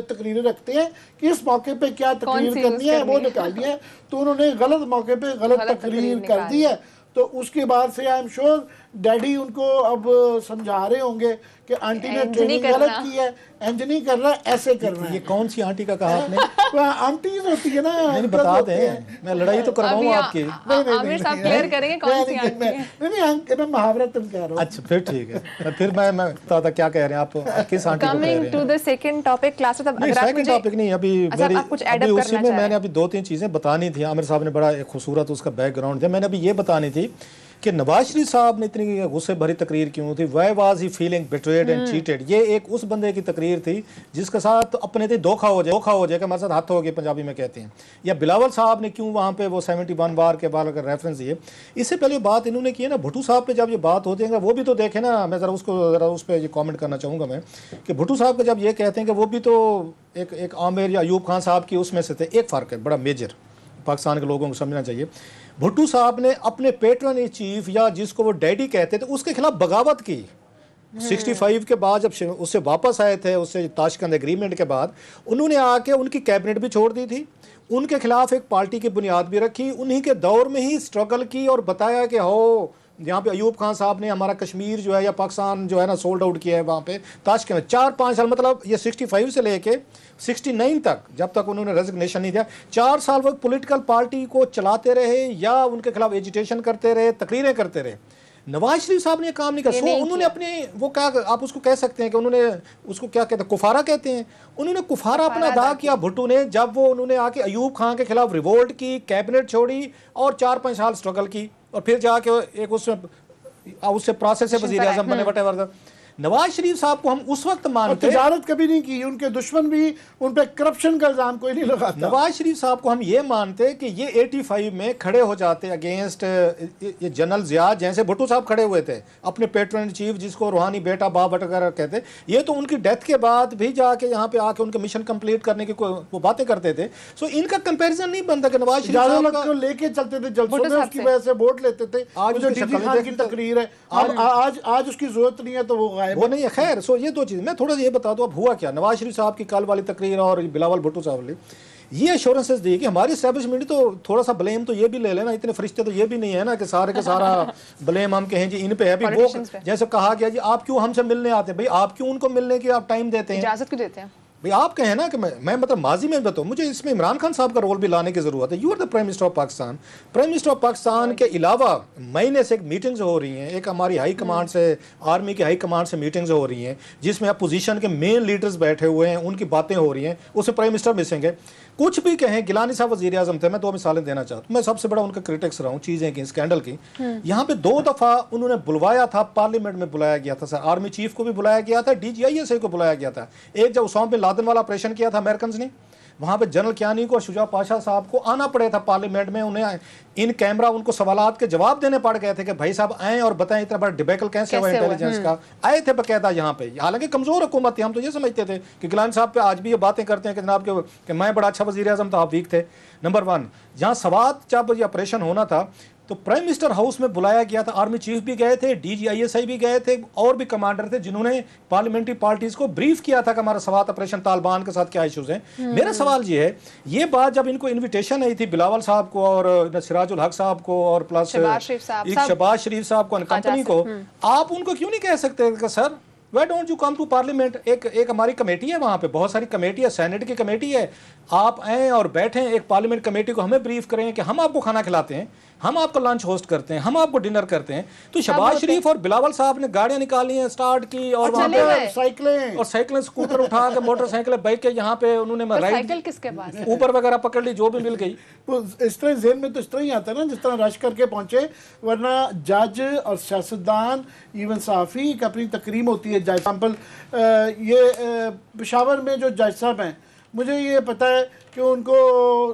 तकरीरें रखते हैं कि इस मौके पे क्या तकरीर करनी है वो निकाल दिया है, तो उन्होंने गलत मौके पे गलत तकरीर कर दी है। तो उसके बाद से आई एम श्योर डैडी उनको अब समझा रहे होंगे कि आंटी ने ट्रेनिंग गलत की है, इंज नहीं करना, ऐसे करना है। ये कौन सी आंटी का कहा आपने? आंटीज होती है ना, नहीं बता दें, मैं लड़ाई तो करवाऊँ आपकी। आमिर साहब क्लियर करेंगे कौन सी आंटी है? नहीं मैं मुहावरा तुम कह रहा हूँ। अच्छा फिर ठीक है, फिर मैं बता था क्या कह रहे हैं आप, किस आंटी को कह रहे हैं? Coming to the second topic class, तब अगर आप मुझे टॉपिक नहीं, अभी उसी में मैंने अभी 2-3 चीजें बतानी थी। आमिर साहब ने बड़ा एक खूबसूरत उसका बैकग्राउंड दिया। मैंने अभी ये बतानी थी कि नवाज शरीफ साहब ने इतनी गुस्से भरी तकरीर क्यों थी? Why was he feeling betrayed and cheated? ये एक उस बंदे की तकरीर थी जिसके साथ अपने से धोखा हो जाए कि हमारे साथ हाथ हो गए, पंजाबी में कहते हैं। या बिलावल साहब ने क्यों वहाँ पे वो 71 बार के बार अगर रेफरेंस दिए। इससे पहले बात इन्होंने की है ना भुट्टो साहब पे, जब ये बात होती है वो भी तो देखे ना। मैं ज़रा उस पर ये कॉमेंट करना चाहूँगा मैं कि भुट्टो साहब को जब ये कहते हैं कि वो भी तो एक आमिर या अयूब खान साहब की उसमें से थे। एक फ़र्क है बड़ा मेजर, पाकिस्तान के लोगों को समझना चाहिए। भुट्टो साहब ने अपने पैट्रन इन चीफ या जिसको वो डैडी कहते थे उसके खिलाफ बगावत की। 65 के बाद जब उससे वापस आए थे, उससे ताशकंद एग्रीमेंट के बाद, उन्होंने आके उनकी कैबिनेट भी छोड़ दी थी, उनके खिलाफ एक पार्टी की बुनियाद भी रखी, उन्हीं के दौर में ही स्ट्रगल की और बताया कि हो यहाँ पे अयूब खान साहब ने हमारा कश्मीर जो है या पाकिस्तान जो है ना सोल्ड आउट किया है वहाँ पे ताशकंद में 4-5 साल, मतलब ये 65 से लेके 69 तक, जब तक उन्होंने रेजिग्नेशन नहीं दिया, 4 साल वो पॉलिटिकल पार्टी को चलाते रहे या उनके खिलाफ एजिटेशन करते रहे, तकरीरें करते रहे। नवाज शरीफ साहब ने काम नहीं किया। सो उन्होंने अपने वो क्या आप उसको कह सकते हैं कि उन्होंने उसको क्या कहते हैं, कुफारा कहते हैं, उन्होंने कुफारा अपना अदा किया भुट्टो ने, जब वो उन्होंने आके अयूब खान के खिलाफ रिवोल्ट की, कैबिनेट छोड़ी और 4-5 साल स्ट्रगल की और फिर जाके एक उससे प्रोसेस से वजीर आजम बने वटेवर। नवाज शरीफ साहब को हम उस वक्त मानते, तजारत कभी नहीं की, उनके दुश्मन भी उन पर करप्शन का इल्जाम कोई नहीं लगाता। नवाज शरीफ साहब को हम ये मानते कि ये 85 में खड़े हो जाते अगेंस्ट ये जनरल जिया, जैसे भुट्टो साहब खड़े हुए थे अपने पेट्रोन चीफ जिसको रूहानी बेटा बाप वगैरह कहते, ये तो उनकी डेथ के बाद भी जाके यहाँ पे आके उनके मिशन कंप्लीट करने की वो बातें करते थे। सो इनका कंपैरिजन नहीं बनता कि नवाज शरीफ साहब को लेके चलते थे जलसों में, उसकी वजह से वोट लेते थे। आज जो डीजी खान की तकरीर है, आज उसकी जरूरत नहीं है तो वो गायब, वो नहीं है। खैर, सो ये दो चीज़ मैं थोड़ा सा ये बता दूं, अब हुआ क्या, नवाज शरीफ साहब की कल वाली तकरीर और बिलावल भुट्टो साहब ने ये एश्योरेंसेस दी कि हमारी एस्टैब्लिशमेंट, तो थोड़ा सा ब्लेम तो ये भी ले लेना, इतने फरिश्ते तो ये भी नहीं है ना कि सारे के सारा ब्लेम हम कहें जी इन पे है। भी वो जैसे कहा गया जी आप क्यों हमसे मिलने आते हैं, भाई आप क्यों उनको मिलने की आप टाइम देते हैं, इजाजत क्यों देते हैं भाई आप कहें ना कि मैं मतलब माजी में बताऊँ, मुझे इसमें इमरान खान साहब का रोल भी लाने की जरूरत है। You are the prime minister of Pakistan. Prime minister of Pakistan के अलावा महीने से एक मीटिंग्स हो रही हैं, एक हमारी हाई कमांड से, आर्मी की हाई कमांड से मीटिंग्स हो रही हैं जिसमें अपोजिशन के मेन लीडर्स बैठे हुए हैं, उनकी बातें हो रही हैं, उसमें प्राइम मिनिस्टर मिसिंग है। कुछ भी कहें, गिलानी साहब वजीर आजम थे, मैं 2 मिसालें देना चाहता हूँ, मैं सबसे बड़ा उनका क्रिटिक्स रहा हूँ चीज़ें की, स्कैंडल की। यहाँ पे 2 दफ़ा उन्होंने बुलवाया था, पार्लियामेंट में बुलाया गया था सर, आर्मी चीफ को भी बुलाया गया था, DGISA को बुलाया गया था। एक जब उसामा बिन लादेन वाला ऑपरेशन किया था अमेरिकन ने, वहाँ पे जनरल कियानी को और शुजा पाशा साहब को आना पड़े था पार्लियामेंट में, उन्हें इन कैमरा उनको सवालात के जवाब देने पड़ गए थे कि भाई साहब आए और बताएं इतना बड़ा डिबेकल कैसे हुआ इंटेलिजेंस का। आए थे बकायदा यहाँ पे, हालांकि कमजोर हुकूमत थी, हम तो ये समझते थे कि गिलानी साहब पे आज भी ये बातें करते हैं कि जनाब कि मैं बड़ा अच्छा वजीर आजम था, आप वीक थे। नंबर 1, जहाँ सवात जब ये ऑपरेशन होना था तो प्राइम मिनिस्टर हाउस में बुलाया गया था, आर्मी चीफ भी गए थे, DGISA भी गए थे और भी कमांडर थे जिन्होंने पार्लियामेंट्री पार्टीज को ब्रीफ किया था कि हमारा सवात ऑपरेशन तालिबान के साथ क्या इश्यूज हैं। मेरा सवाल ये है, ये बात जब इनको इन्विटेशन आई थी बिलावल साहब को और सिराजुल हक साहब को और प्लस शहबाज शरीफ साहब को, कंपनी को, आप उनको क्यों नहीं कह सकते कि sir why don't you come to parliament. एक हमारी कमेटी है, वहाँ पे बहुत सारी कमेटी है, सेनेट की कमेटी है, आप आएँ और बैठें एक पार्लियामेंट कमेटी को हमें ब्रीफ करें कि हम आपको खाना खिलाते हैं, हम आपको लंच होस्ट करते हैं, हम आपको डिनर करते हैं। तो शहबाज शरीफ और बिलावल साहब ने गाड़ियां निकाली हैं, स्टार्ट की, और वहाँ पे साइकिलें स्कूटर उठा के, मोटरसाइकिलें बाइक के, यहाँ पे उन्होंने साइकिल किसके पास है, ऊपर वगैरह पकड़ ली, जो भी मिल गई। तो इस तरह जेल में तो इस तरह ही आता है ना जिस तरह रश करके पहुंचे, वरना जज और सियासतदान इवन सहाफ़ी की अपनी तकरीम होती है। एग्जाम्पल ये पेशावर में जो जज साहब हैं, मुझे ये पता है कि उनको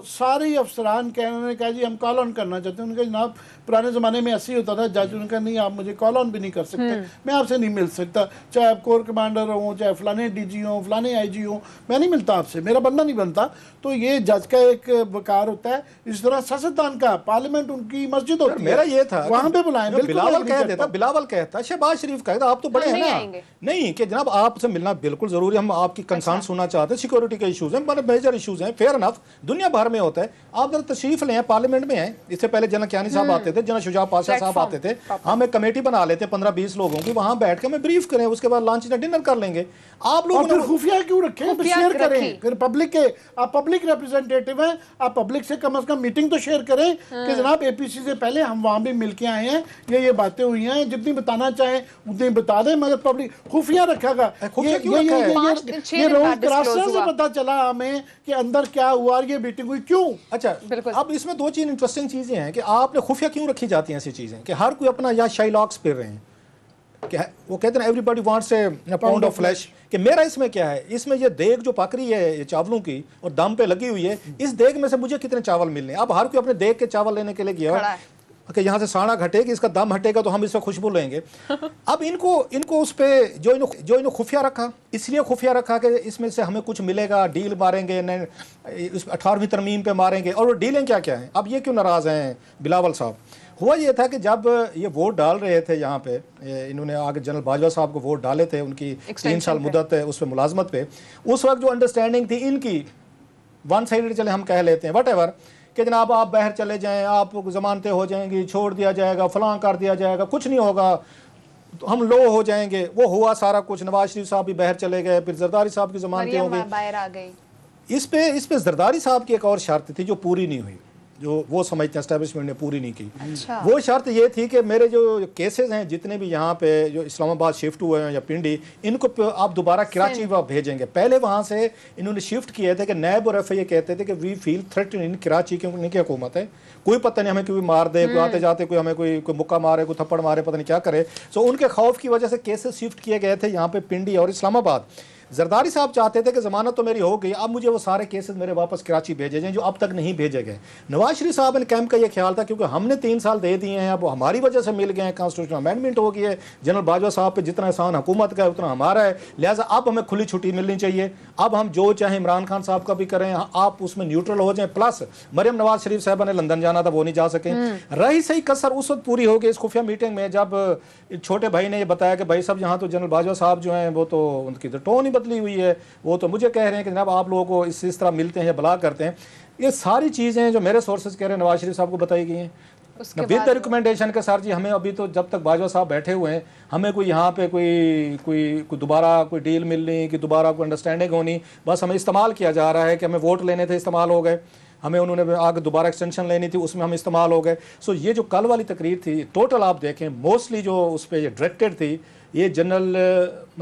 सारे ही अफसरान उन्होंने कहा जी हम कॉल ऑन करना चाहते हैं। उनका जनाब पुराने ज़माने में ऐसे ही होता था, जज उनका नहीं आप मुझे कॉल ऑन भी नहीं कर सकते, मैं आपसे नहीं मिल सकता, चाहे आप कोर कमांडर हो, चाहे फलाने DG हो, फलाने IG हो, मैं नहीं मिलता आपसे, मेरा बंदा नहीं बनता। तो ये जज का एक वकार होता है। इस तरह सियासतदान का पार्लियामेंट उनकी मस्जिद होती है, मेरा ये था वहाँ पे बुलाएं। बिलावल कह देता, बिलावल कहता, शहबाज शरीफ कहता आप तो बड़े हैं ना, नहीं कि जनाब आपसे मिलना बिल्कुल जरूरी, हम आपकी कंसर्न सुनना चाहते हैं, सिक्योरिटी के इशूज हैं, बड़े मेजर इशूज हैं, फेयर इनफ, दुनिया भर में होता है, आप जरा तशरीफ लें, पार्लियामेंट में हैं। इससे पहले जनरल कियानी साहब आते थे, जनरल शुजा पाशा साहब आते थे, हम एक कमेटी बना लेते 15-20 लोगों की, वहां बैठ के हमें ब्रीफ करें, उसके बाद लंच या डिनर कर लेंगे। आप लोग खुफिया क्यों रखें, शेयर करें फिर पब्लिक के, आप पब्लिक रिप्रेजेंटेटिव हैं, आप पब्लिक से कम मीटिंग तो शेयर करें कि जनाब APC से पहले हम वहां भी मिलके आए हैं, ये बातें हुई हैं, जितनी बताना चाहें उतनी बता दें, मगर पब्लिक खुफिया रखेगा। ये रोज क्रासर से पता चला हमें कि अंदर क्या हुआ, ये मीटिंग हुई क्यों। अच्छा, अब इसमें 2 चीज इंटरेस्टिंग चीजें हैं कि आपने खुफिया क्यों रखी जाती हैं ऐसी चीजें कि हर कोई अपना या शाइलॉक्स फिर रहे हैं कि वो कहते हैं everybody wants A pound of flash, कि मेरा इसमें क्या है, इसमें ये देग जो पक रही है ये चावलों की और दम पे लगी हुई है, इस देग में से मुझे कितने चावल मिलने। अब हर कोई अपने देग के चावल लेने के लिए गया कि यहाँ से साड़ा घटेगी, इसका दम हटेगा तो हम इससे खुशबू लेंगे। अब इनको उस पे जो इन्होंने खुफिया रखा, इसलिए खुफिया रखा कि इसमें से हमें कुछ मिलेगा, डील मारेंगे, इस 18वीं तरमीम पे मारेंगे। और वो डीलें क्या क्या हैं, अब ये क्यों नाराज़ हैं बिलावल साहब, हुआ ये था कि जब ये वोट डाल रहे थे यहाँ पे, इन्होंने आगे जनरल बाजवा साहब को वोट डाले थे उनकी 3 साल मुद्दत है उस पर मुलाजमत पे, उस वक्त जो अंडरस्टैंडिंग थी इनकी वन साइडेड चले हम कह लेते हैं वट एवर, कि जनाब आप बाहर चले जाएं, आप जमानतें हो जाएंगी, छोड़ दिया जाएगा, फलां कर दिया जाएगा, कुछ नहीं होगा, तो हम लो हो जाएंगे। वो हुआ सारा कुछ, नवाज शरीफ साहब भी बाहर चले गए, फिर जरदारी साहब की जमानतें हो गई, बाहर आ गई। इस पे जरदारी साहब की एक और शर्त थी जो पूरी नहीं हुई, जो वो समझते हैं एस्टेब्लिशमेंट ने पूरी नहीं की। अच्छा। वो शर्त ये थी कि मेरे जो केसेस हैं जितने भी यहाँ पे जो इस्लामाबाद शिफ्ट हुए हैं या पिंडी, इनको आप दोबारा कराची भेजेंगे। पहले वहाँ से इन्होंने शिफ्ट किए थे कि नैब और एफआई कहते थे कि we feel threat in Karachi, क्योंकि इनकी हुकूमत है, कोई पता नहीं हमें कोई मार दे, कोई आते जाते कोई हमें कोई मुक्का मारे, कोई थप्पड़ मारे, पता नहीं क्या करे। सो उनके खौफ की वजह से केसेस शिफ्ट किए गए थे यहाँ पे पिंडी और इस्लामाबाद। जरदारी साहब चाहते थे कि ज़मानत तो मेरी हो गई, अब मुझे वो सारे केसेस मेरे वापस कराची भेजे जाएं जो अब तक नहीं भेजे गए। नवाज शरीफ साहब ने कैंप का ये ख्याल था क्योंकि हमने 3 साल दे दिए हैं, अब हमारी वजह से मिल गए हैं, कॉन्स्टिट्यूशनल अमेंडमेंट हो गई है, जनरल बाजवा साहब पे जितना एहसान हुकूमत का है उतना हमारा है, लिहाजा अब हमें खुली छुट्टी मिलनी चाहिए, अब हम जो चाहे इमरान खान साहब का भी करें, आप उसमें न्यूट्रल हो जाएं। प्लस मरियम नवाज शरीफ साहब ने लंदन जाना था, वो नहीं जा सके। रही सही कसर उस वक्त पूरी हो गई इस खुफिया मीटिंग में, जब छोटे भाई ने ये बताया कि भाई साहब यहाँ तो जनरल बाजवा साहब जो हैं वो तो उनकी तो टोन ही बदली हुई है, वो तो मुझे कह रहे हैं कि जनाब आप लोगों को इस तरह मिलते हैं या बला करते हैं। ये सारी चीज़ें जो मेरे सोर्सेज कह रहे हैं नवाज शरीफ साहब को बताई गई हैं विद द रिकमेंडेशन के सर जी हमें अभी तो जब तक बाजवा साहब बैठे हुए हैं हमें कोई यहाँ पे कोई दोबारा कोई डील मिलनी कि दोबारा कोई अंडरस्टैंडिंग होनी, बस हमें इस्तेमाल किया जा रहा है कि हमें वोट लेने थे इस्तेमाल हो गए, हमें उन्होंने आगे दोबारा एक्सटेंशन लेनी थी उसमें हम इस्तेमाल हो गए। सो ये जो कल वाली तकरीर थी टोटल आप देखें मोस्टली जो उस पर डायरेक्टेड थी ये जनरल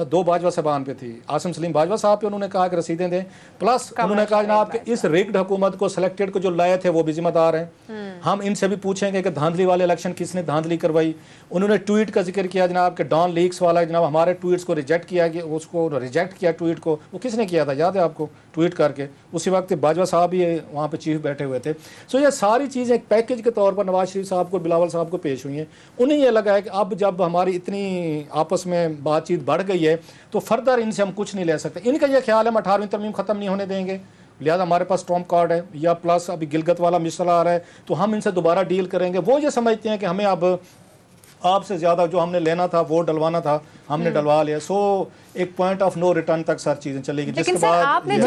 2 बाजवा साहबान पे थी, आसिम सलीम बाजवा साहब पे उन्होंने कहा कि रसीदें दें, प्लस उन्होंने कहा जनाब कि इस रिग्ड हुकूमत को सिलेक्टेड को जो लाए थे वो भी जिम्मेदार हैं, हम इनसे भी पूछेंगे कि धांधली वाले इलेक्शन किसने धांधली करवाई। उन्होंने ट्वीट का जिक्र किया जनाब कि डॉन लीक्स वाला जनाब हमारे ट्वीट्स को रिजेक्ट किया गया, उसको रिजेक्ट किया ट्वीट को, वो किसने किया था याद है आपको, ट्वीट करके उसी वक्त बाजवा साहब भी वहाँ पे चीफ बैठे हुए थे। सो ये सारी चीज़ें एक पैकेज के तौर पर नवाज शरीफ साहब को बिलावल साहब को पेश हुई हैं। उन्हें ये लगा है कि अब जब हमारी इतनी आपस में बातचीत बढ़ गई है तो फर्दर इनसे हम कुछ नहीं ले सकते। इनका यह ख्याल है हम 18वीं तरमीम ख़त्म नहीं होने देंगे, लिहाजा हमारे पास ट्रम्प कार्ड है, या प्लस अभी गिलगत वाला मिसला आ रहा है तो हम इनसे दोबारा डील करेंगे। वो ये समझते हैं कि हमें अब आपसे ज़्यादा जो हमने लेना था वोट डलवाना था हमने डलवा लिया। सो एक पॉइंट ऑफ नो रिटर्न तक सर चीज़ें चलेगी। जिसके बाद मैं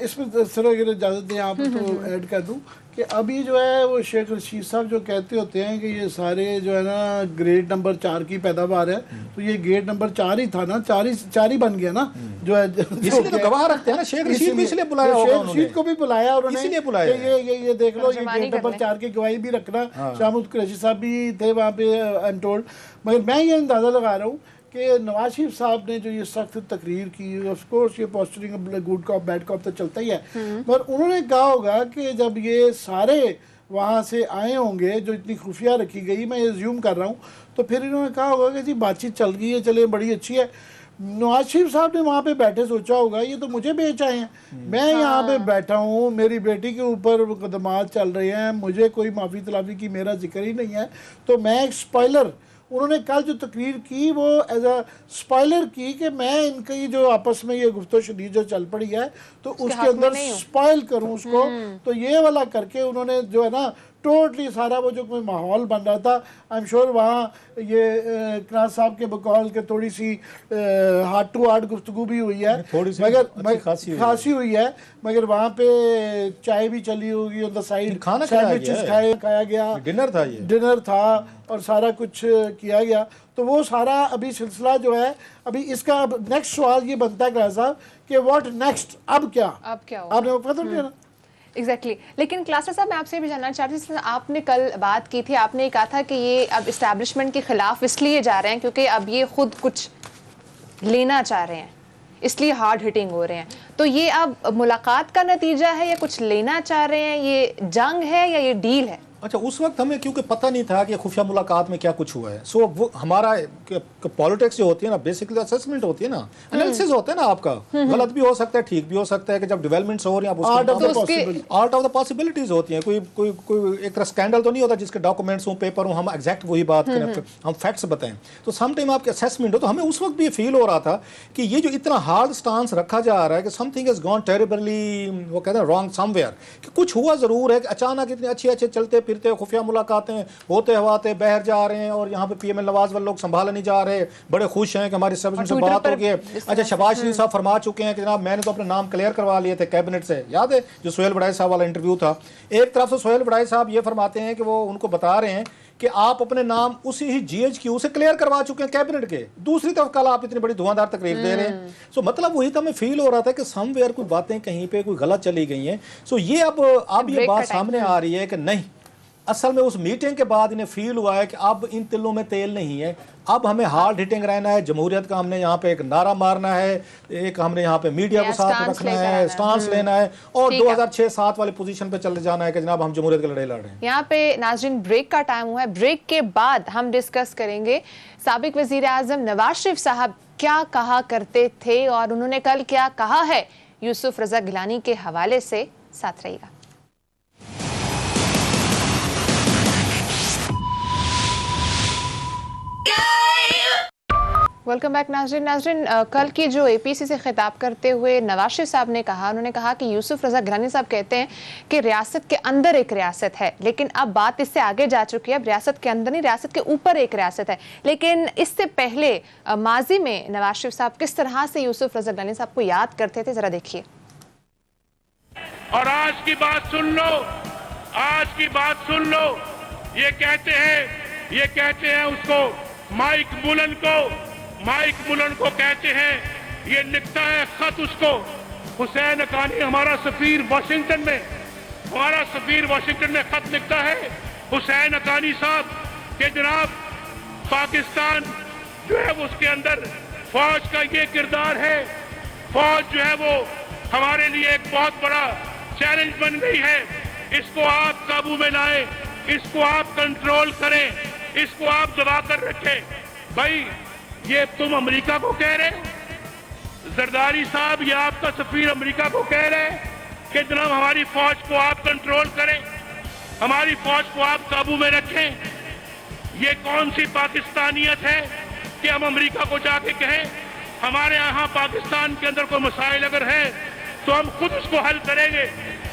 इसमें सिर्फ अगर इजाज़त दें आप तो ऐड कर दूं कि अभी जो है वो शेख रशीद साहब जो कहते होते हैं कि ये सारे जो है ना ग्रेड नंबर 4 की पैदावार है, तो ये ग्रेड नंबर 4 ही था ना, 4 ही बन गया ना, जो है इसलिए तो गवाह रखते हैं ना शेख रशीद भी, इसलिए बुलाया होगा उन्होंने, शेख रशीद को भी बुलाया और इसीलिए बुलाया ये देख लो ये ग्रेड नंबर 4 की गवाही भी रखना। शाहमुद कुरैशी साहब भी थे वहाँ पे आई एम टोल्ड। मगर मैं ये अंदाज़ा लगा रहा हूँ कि नवाज शरीफ साहब ने जो ये सख्त तकरीर की, ऑफ कोर्स ये postering good cop bad cop तो चलता ही है, पर उन्होंने कहा होगा कि जब ये सारे वहाँ से आए होंगे जो इतनी खुफिया रखी गई, मैं ये ज्यूम कर रहा हूँ, तो फिर इन्होंने कहा होगा कि जी बातचीत चल गई है, चले बड़ी अच्छी है। नवाज शरीफ साहब ने वहाँ पे बैठे सोचा होगा ये तो मुझे बेच आए हैं, मैं यहाँ पे बैठा हूँ, मेरी बेटी के ऊपर मुकदमात चल रहे हैं, मुझे कोई माफ़ी तलाफी की मेरा जिक्र ही नहीं है, तो मैं एक स्पॉइलर, उन्होंने कल जो तकरीर की वो एज अ स्पॉइलर की कि मैं इनकी जो आपस में ये गुफ्तो शदीद जो चल पड़ी है तो उसके अंदर स्पॉइल करूं उसको, तो ये वाला करके उन्होंने जो है ना टोटली सारा वो जो कोई माहौल बन रहा था, आई एम श्योर वहाँ ये क्रास साहब के बकौल के थोड़ी सी हार्ट टू हार्ट गुफ्तगू भी हुई है, मगर खांसी हुई है, मगर वहाँ पे चाय भी चली होगी ऑन द साइड, सैंडविचेस खाया गया, डिनर था और सारा कुछ किया गया। तो वो सारा अभी सिलसिला जो है अभी इसका नेक्स्ट सवाल ये बनता है क्लास साहब कि व्हाट नेक्स्ट, अब क्या आपने पता नहीं ना एग्जैक्टली लेकिन क्लास साहब मैं आपसे भी जानना चाहती हूँ, आपने कल बात की थी, आपने कहा था कि ये अब इस्टेब्लिशमेंट के खिलाफ इसलिए जा रहे हैं क्योंकि अब ये खुद कुछ लेना चाह रहे हैं, इसलिए हार्ड हिटिंग हो रहे हैं। तो ये अब मुलाकात का नतीजा है या कुछ लेना चाह रहे हैं, ये जंग है या ये डील है? अच्छा, उस वक्त हमें क्योंकि पता नहीं था कि खुफिया मुलाकात में क्या कुछ हुआ है। सो वो हमारा पॉलिटिक्स जो होती है ना बेसिकली असेसमेंट होती है ना, एनालिसिस होता है ना, आपका गलत भी हो सकता है ठीक भी हो सकता है कि जब डेवलपमेंट्स हो रही हैं आर्ट ऑफ द पॉसिबिलिटीज होती हैं। कोई एक तरह स्कैंडल तो नहीं होता जिसके डॉक्यूमेंट्स हो पेपर हो हम एग्जैक्ट वही बात करें, हम फैक्ट्स बताएं। तो सम टाइम आपके असेसमेंट हो, तो हमें उस वक्त भी फील हो रहा था कि ये जो इतना हार्ड स्टांस रखा जा रहा है कि समथिंग इज गॉन टेरिबली, वो कहते हैं रॉन्ग समवेयर, कि कुछ हुआ जरूर है कि अचानक इतने अच्छे चलते फिरते, खुफिया मुलाकातें होते हवाते बाहर जा रहे हैं और यहाँ पे पीएम नवाज वाले लोग संभाला नहीं जा रहे, बड़े खुश हैं कि हमारी सर्विस से बात हो गई है। अच्छा, शहबाज शरीफ साहब फरमा चुके हैं कि जनाब मैंने तो अपने नाम क्लियर करवा लिए थे कैबिनेट से, याद है जो सोहेल बड़ाई साहब वाला इंटरव्यू था। एक तरफ से सोहेल बड़ाई साहब ये फरमाते हैं कि वो उनको बता रहे हैं कि आप अपने नाम उसी ही GHQ से क्लियर करवा चुके हैं कैबिनेट के, दूसरी तरफ कल आप इतनी बड़ी धुआंधार तकरीर दे रहे हैं। सो मतलब वही तो हमें फील हो रहा था कि समवेयर कोई बातें कहीं पे कोई गलत चली गई हैं। सो ये अब ये बात सामने आ रही है कि नहीं, असल में उस मीटिंग के बाद इन्हें फील हुआ है कि अब इन तिलों में तेल नहीं है, अब हमें हार्ड हिटिंग रहना है, जमहूरियत का हमने यहाँ पे एक नारा मारना है, एक हमने यहाँ पे मीडिया को साथ रखना है, स्टांस लेना है और 2006-7 वाली पोजीशन पे चले जाना है कि जनाब हम जमहूरियत की लड़ाई लड़ रहे हैं। यहाँ पे नाज़रीन ब्रेक का टाइम हुआ है, ब्रेक के बाद हम डिस्कस करेंगे साबिक वजीर आजम नवाज शरीफ साहब क्या कहा करते थे और उन्होंने कल क्या कहा है यूसुफ रजा गिलानी के हवाले से। साथ रहिएगा। वेलकम बैक नाज़रीन, कल की जो APC से खिताब करते हुए नवाज शरीफ साहब ने कहा, उन्होंने कहा कि यूसुफ रजा गिलानी साहब कहते हैं कि रियासत के अंदर एक रियासत है, लेकिन अब बात इससे आगे जा चुकी है, अब रियासत के अंदर नहीं रियासत के ऊपर एक रियासत है। लेकिन इससे पहले माजी में नवाज शरीफ साहब किस तरह से यूसुफ रजा गिलानी साहब को याद करते थे, जरा देखिए। और आज की बात सुन लो, आज की बात सुन लो, ये कहते हैं उसको माइक मुलन को कहते हैं, ये लिखता है खत उसको हुसैन हक्कानी, हमारा सफीर वाशिंगटन में खत लिखता है हुसैन हक्कानी साहब के जनाब पाकिस्तान जो है वो उसके अंदर फौज का ये किरदार है, फौज जो है वो हमारे लिए एक बहुत बड़ा चैलेंज बन गई है, इसको आप काबू में लाएं, इसको आप कंट्रोल करें, इसको आप दबा कर रखें। भाई ये तुम अमेरिका को कह रहे, जरदारी साहब ये आपका सफीर अमेरिका को कह रहे कि जनाब हमारी फौज को आप कंट्रोल करें, हमारी फौज को आप काबू में रखें। ये कौन सी पाकिस्तानियत है कि हम अमेरिका को जाके कहें हमारे यहाँ पाकिस्तान के अंदर कोई मसाइल अगर है तो हम खुद उसको हल करेंगे,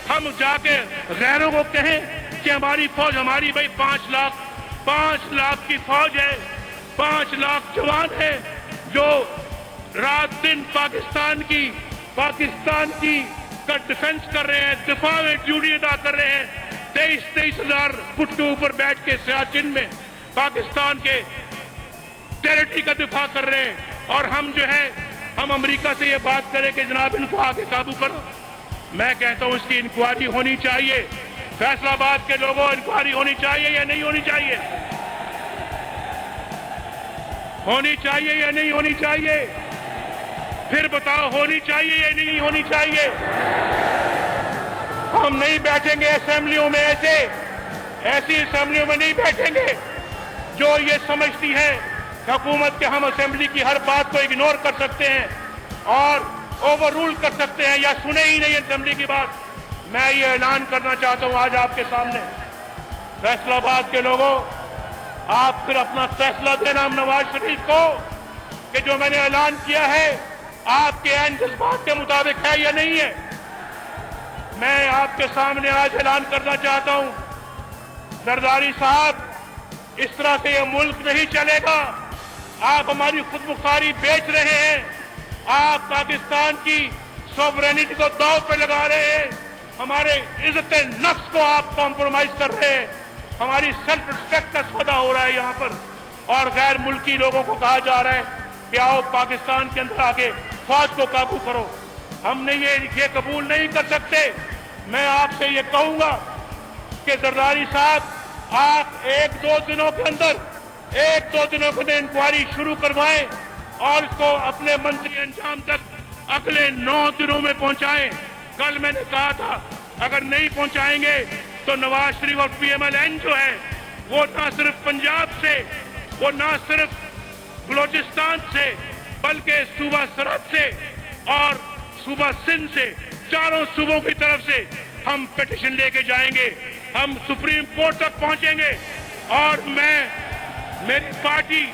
हम जाके गैरों को कहें कि हमारी फौज, हमारी भाई 5 लाख की फौज है, 5 लाख जवान है जो रात दिन पाकिस्तान की का डिफेंस कर रहे हैं, दिफा में ड्यूटी अदा कर रहे हैं। 23 हजार फुट के ऊपर बैठ के सियाचिन में पाकिस्तान के टेरिटरी का दिफा कर रहे हैं और हम जो है हम अमेरिका से ये बात करें कि जनाब इनको आगे काबू करो। मैं कहता हूं इसकी इंक्वायरी होनी चाहिए, फैसलाबाद के लोगों इंक्वायरी होनी चाहिए या नहीं होनी चाहिए, होनी चाहिए या नहीं होनी चाहिए, फिर बताओ होनी चाहिए या नहीं होनी चाहिए। हम नहीं बैठेंगे असेंबलियों में, ऐसी असेंबलियों में नहीं बैठेंगे जो ये समझती है हुकूमत के हम असेंबली की हर बात को इग्नोर कर सकते हैं और ओवर रूल कर सकते हैं या सुने ही नहीं असेंबली की बात। मैं ये ऐलान करना चाहता हूं आज आपके सामने, फैसलाबाद के लोगों, आप फिर अपना फैसला देना नवाज शरीफ को कि जो मैंने ऐलान किया है आपके ऐन जज्बात के मुताबिक है या नहीं है। मैं आपके सामने आज ऐलान करना चाहता हूं, जरदारी साहब, इस तरह से यह मुल्क नहीं चलेगा। आप हमारी खुदमुख्तारी बेच रहे हैं, आप पाकिस्तान की सॉवरेनिटी को दांव पे लगा रहे हैं, हमारे इज्जत नफ्स को आप कॉम्प्रोमाइज कर रहे हैं, हमारी सेल्फ रिस्पेक्ट का सौदा हो रहा है यहाँ पर और गैर मुल्की लोगों को कहा जा रहा है कि आओ पाकिस्तान के अंदर आके फौज को काबू करो। हमने ये कबूल नहीं कर सकते। मैं आपसे ये कहूंगा कि जरदारी साहब, आप 1-2 दिनों के अंदर इंक्वायरी शुरू करवाएं और इसको अपने मंत्री अंजाम तक अगले 9 दिनों में पहुंचाएं। कल मैंने कहा था अगर नहीं पहुंचाएंगे तो नवाज शरीफ और PMLN जो है वो ना सिर्फ पंजाब से, वो ना सिर्फ बलोचिस्तान से, बल्कि सूबा सरहद से और सूबा सिंध से, चारों सूबों की तरफ से हम पिटीशन लेके जाएंगे, हम सुप्रीम कोर्ट तक पहुंचेंगे और मेरी पार्टी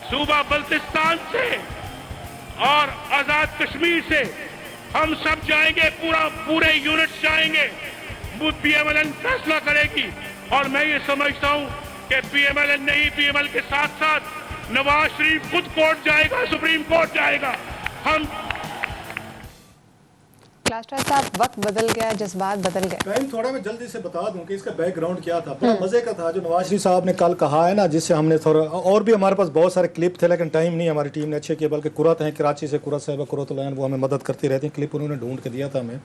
सूबा बल्तिस्तान से और आजाद कश्मीर से हम सब जाएंगे, पूरे यूनिट्स जाएंगे खुद पीएमएलएन फैसला करेगी। और मैं ये समझता हूं कि पीएमएलएन नहीं, पीएमएल के साथ साथ नवाज शरीफ खुद कोर्ट जाएगा, सुप्रीम कोर्ट जाएगा। हम क्लास्ट्रा साहब, वक्त बदल गया, जज्बात बदल गए। टाइम थोड़ा मैं जल्दी से बता दूं कि इसका बैकग्राउंड क्या था। बड़ा मजे का था जो नवाज शरीफ साहब ने कल कहा है ना, जिससे हमने थोड़ा, और भी हमारे पास बहुत सारे क्लिप थे लेकिन टाइम नहीं हमारी टीम ने अच्छे किए, बल्कि कुरत हैं कराची से, कुरत साहब कुरतुलैन, वो हमें मदद करती रहती हैं, क्लिप उन्होंने ढूंढ के दिया था हमें।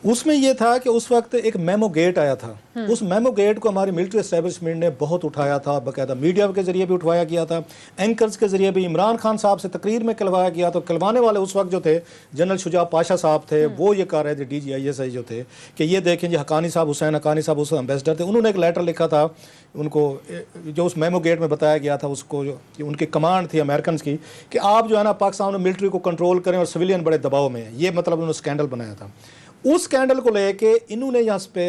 उसमें ये था कि उस वक्त एक मेमो गेट आया था। उस मेमो गेट को हमारी मिलिट्री एस्टेब्लिशमेंट ने बहुत उठाया था, बाकायदा मीडिया के जरिए भी उठाया गया था, एंकर्स के जरिए भी। इमरान खान साहब से तकरीर में कहलवाया गया। तो कहलवाने वाले उस वक्त जो थे जनरल शुजा पाशा साहब थे, वो ये कह रहे थे, DGISI जो थे, कि ये देखें जी हकानी साहब, हुसैन हकानी साहब उस एम्बेसडर थे, उन्होंने एक लेटर लिखा था उनको, जो उस मेमो गेट में बताया गया था उसको, जो उनकी कमांड थी अमेरिकन की, कि आप जो है ना पाकिस्तान में मिलिट्री को कंट्रोल करें और सिविलियन बड़े दबाव में है। ये मतलब उन्होंने स्कैंडल बनाया था। उस स्कैंडल को लेके इन्होंने यहाँ पे,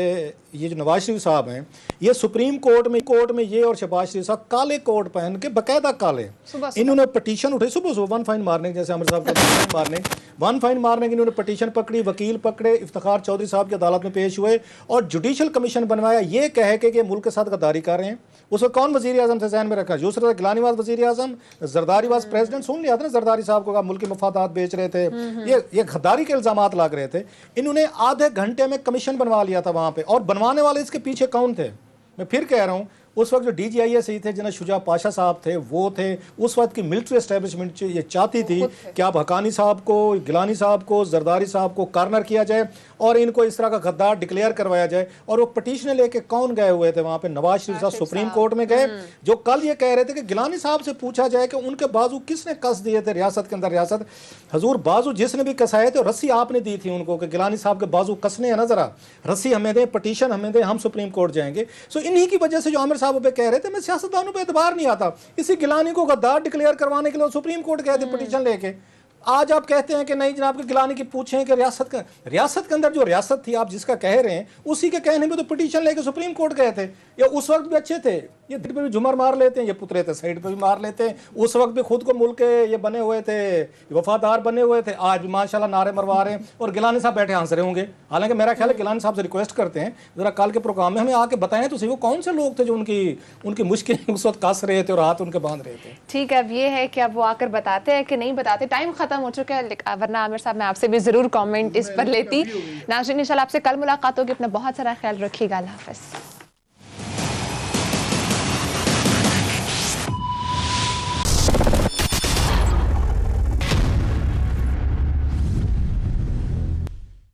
ये जो नवाज शरीफ साहब हैं, ये सुप्रीम कोर्ट में ये और शहबाज शरीफ साहब काले कोट पहन के, बाकायदा काले, इन्होंने पटिशन उठाई सुबह वन फाइन मारने, जैसे आमिर साहब का वन फाइन मारने की इन्होंने पटिशन पकड़ी, वकील पकड़े, इफ्तिखार चौधरी साहब की अदालत में पेश हुए और जुडिशल कमीशन बनवाया, ये कह के मुल्क के साथ गद्दारी कर रहे हैं। उस वक्त कौन वजीर आजम थे जहन में रखा? यूसुफ गिलानी वाज वजीर आजम, जरदारी वाज प्रेसिडेंट। सुन लिया था ना जरदारी साहब को, मुल्की मफादात बेच रहे थे, ये गद्दारी के इल्जाम लग रहे थे। इन्होंने आधे घंटे में कमीशन बनवा लिया था वहां पे। और बनवाने वाले इसके पीछे कौन थे? मैं फिर कह रहा हूं, उस वक्त जो DGISI थे, जनरल शुजा पाशा साहब थे, वो थे। उस वक्त की मिलिट्री एस्टेब्लिशमेंट ये चाहती थी कि आप हकानी साहब को, गिलानी साहब को, जरदारी साहब को कार्नर किया जाए और इनको इस तरह का गद्दार डिक्लेयर करवाया जाए। और वो पटिशन लेके कौन गए हुए थे वहां पे? नवाज शरीफ साहब सुप्रीम कोर्ट में गए, जो कल ये कह रहे थे कि गिलानी साहब से पूछा जाए कि उनके बाजू किसने कस दिए थे रियासत के अंदर। रियासत हजूर, बाजू जिसने भी कसाए थे, रस्सी आपने दी थी उनको कि गिलानी साहब के बाजू कसने हैं ना, जरा रस्सी हमें दें, पटिशन हमें दें, हम सुप्रीम कोर्ट जाएंगे। सो इन्हीं की वजह से जो आमिर साहब पे कह रहे थे, मैं सियासतदानों पे एतबार नहीं आता, इसी गिलानी को गद्दार डिक्लेयर करवाने के लिए सुप्रीम कोर्ट गए थे पटिशन लेके। आज आप कहते हैं कि नहीं जनाब के गिलानी की पूछें कि रियासत के अंदर जो रियासत थी आप जिसका कह रहे हैं, उसी के कहने में तो पिटीशन लेके सुप्रीम कोर्ट गए थे। ये उस वक्त भी अच्छे थे, ये दिल पे भी झुमर मार लेते हैं, ये पुतरे थे साइड पे भी मार लेते हैं। उस वक्त भी खुद को मुल्क के ये बने हुए थे, वफादार बने हुए थे। आज भी माशाल्लाह नारे मरवा रहे हैं और गिलानी साहब बैठे हंस रहे होंगे। हालांकि मेरा ख्याल है गिलानी साहब से रिक्वेस्ट करते हैं जरा कल के प्रोग्राम में हमें आके बताएं तो सही वो कौन से लोग थे जो उनकी मुश्किल उस वक्त कस रहे थे और हाथ उनके बांध रहे थे। ठीक है, अब ये है कि अब वो आकर बताते हैं कि नहीं बताते। टाइम खत्म हो चुका है, वरना आमिर साहब मैं आपसे भी जरूर कमेंट इस पर लेती। नाज़रीन इंशाल्लाह आपसे कल मुलाकात होगी। अपना बहुत सारा ख्याल रखिएगा। अल्लाह हाफ़िज़।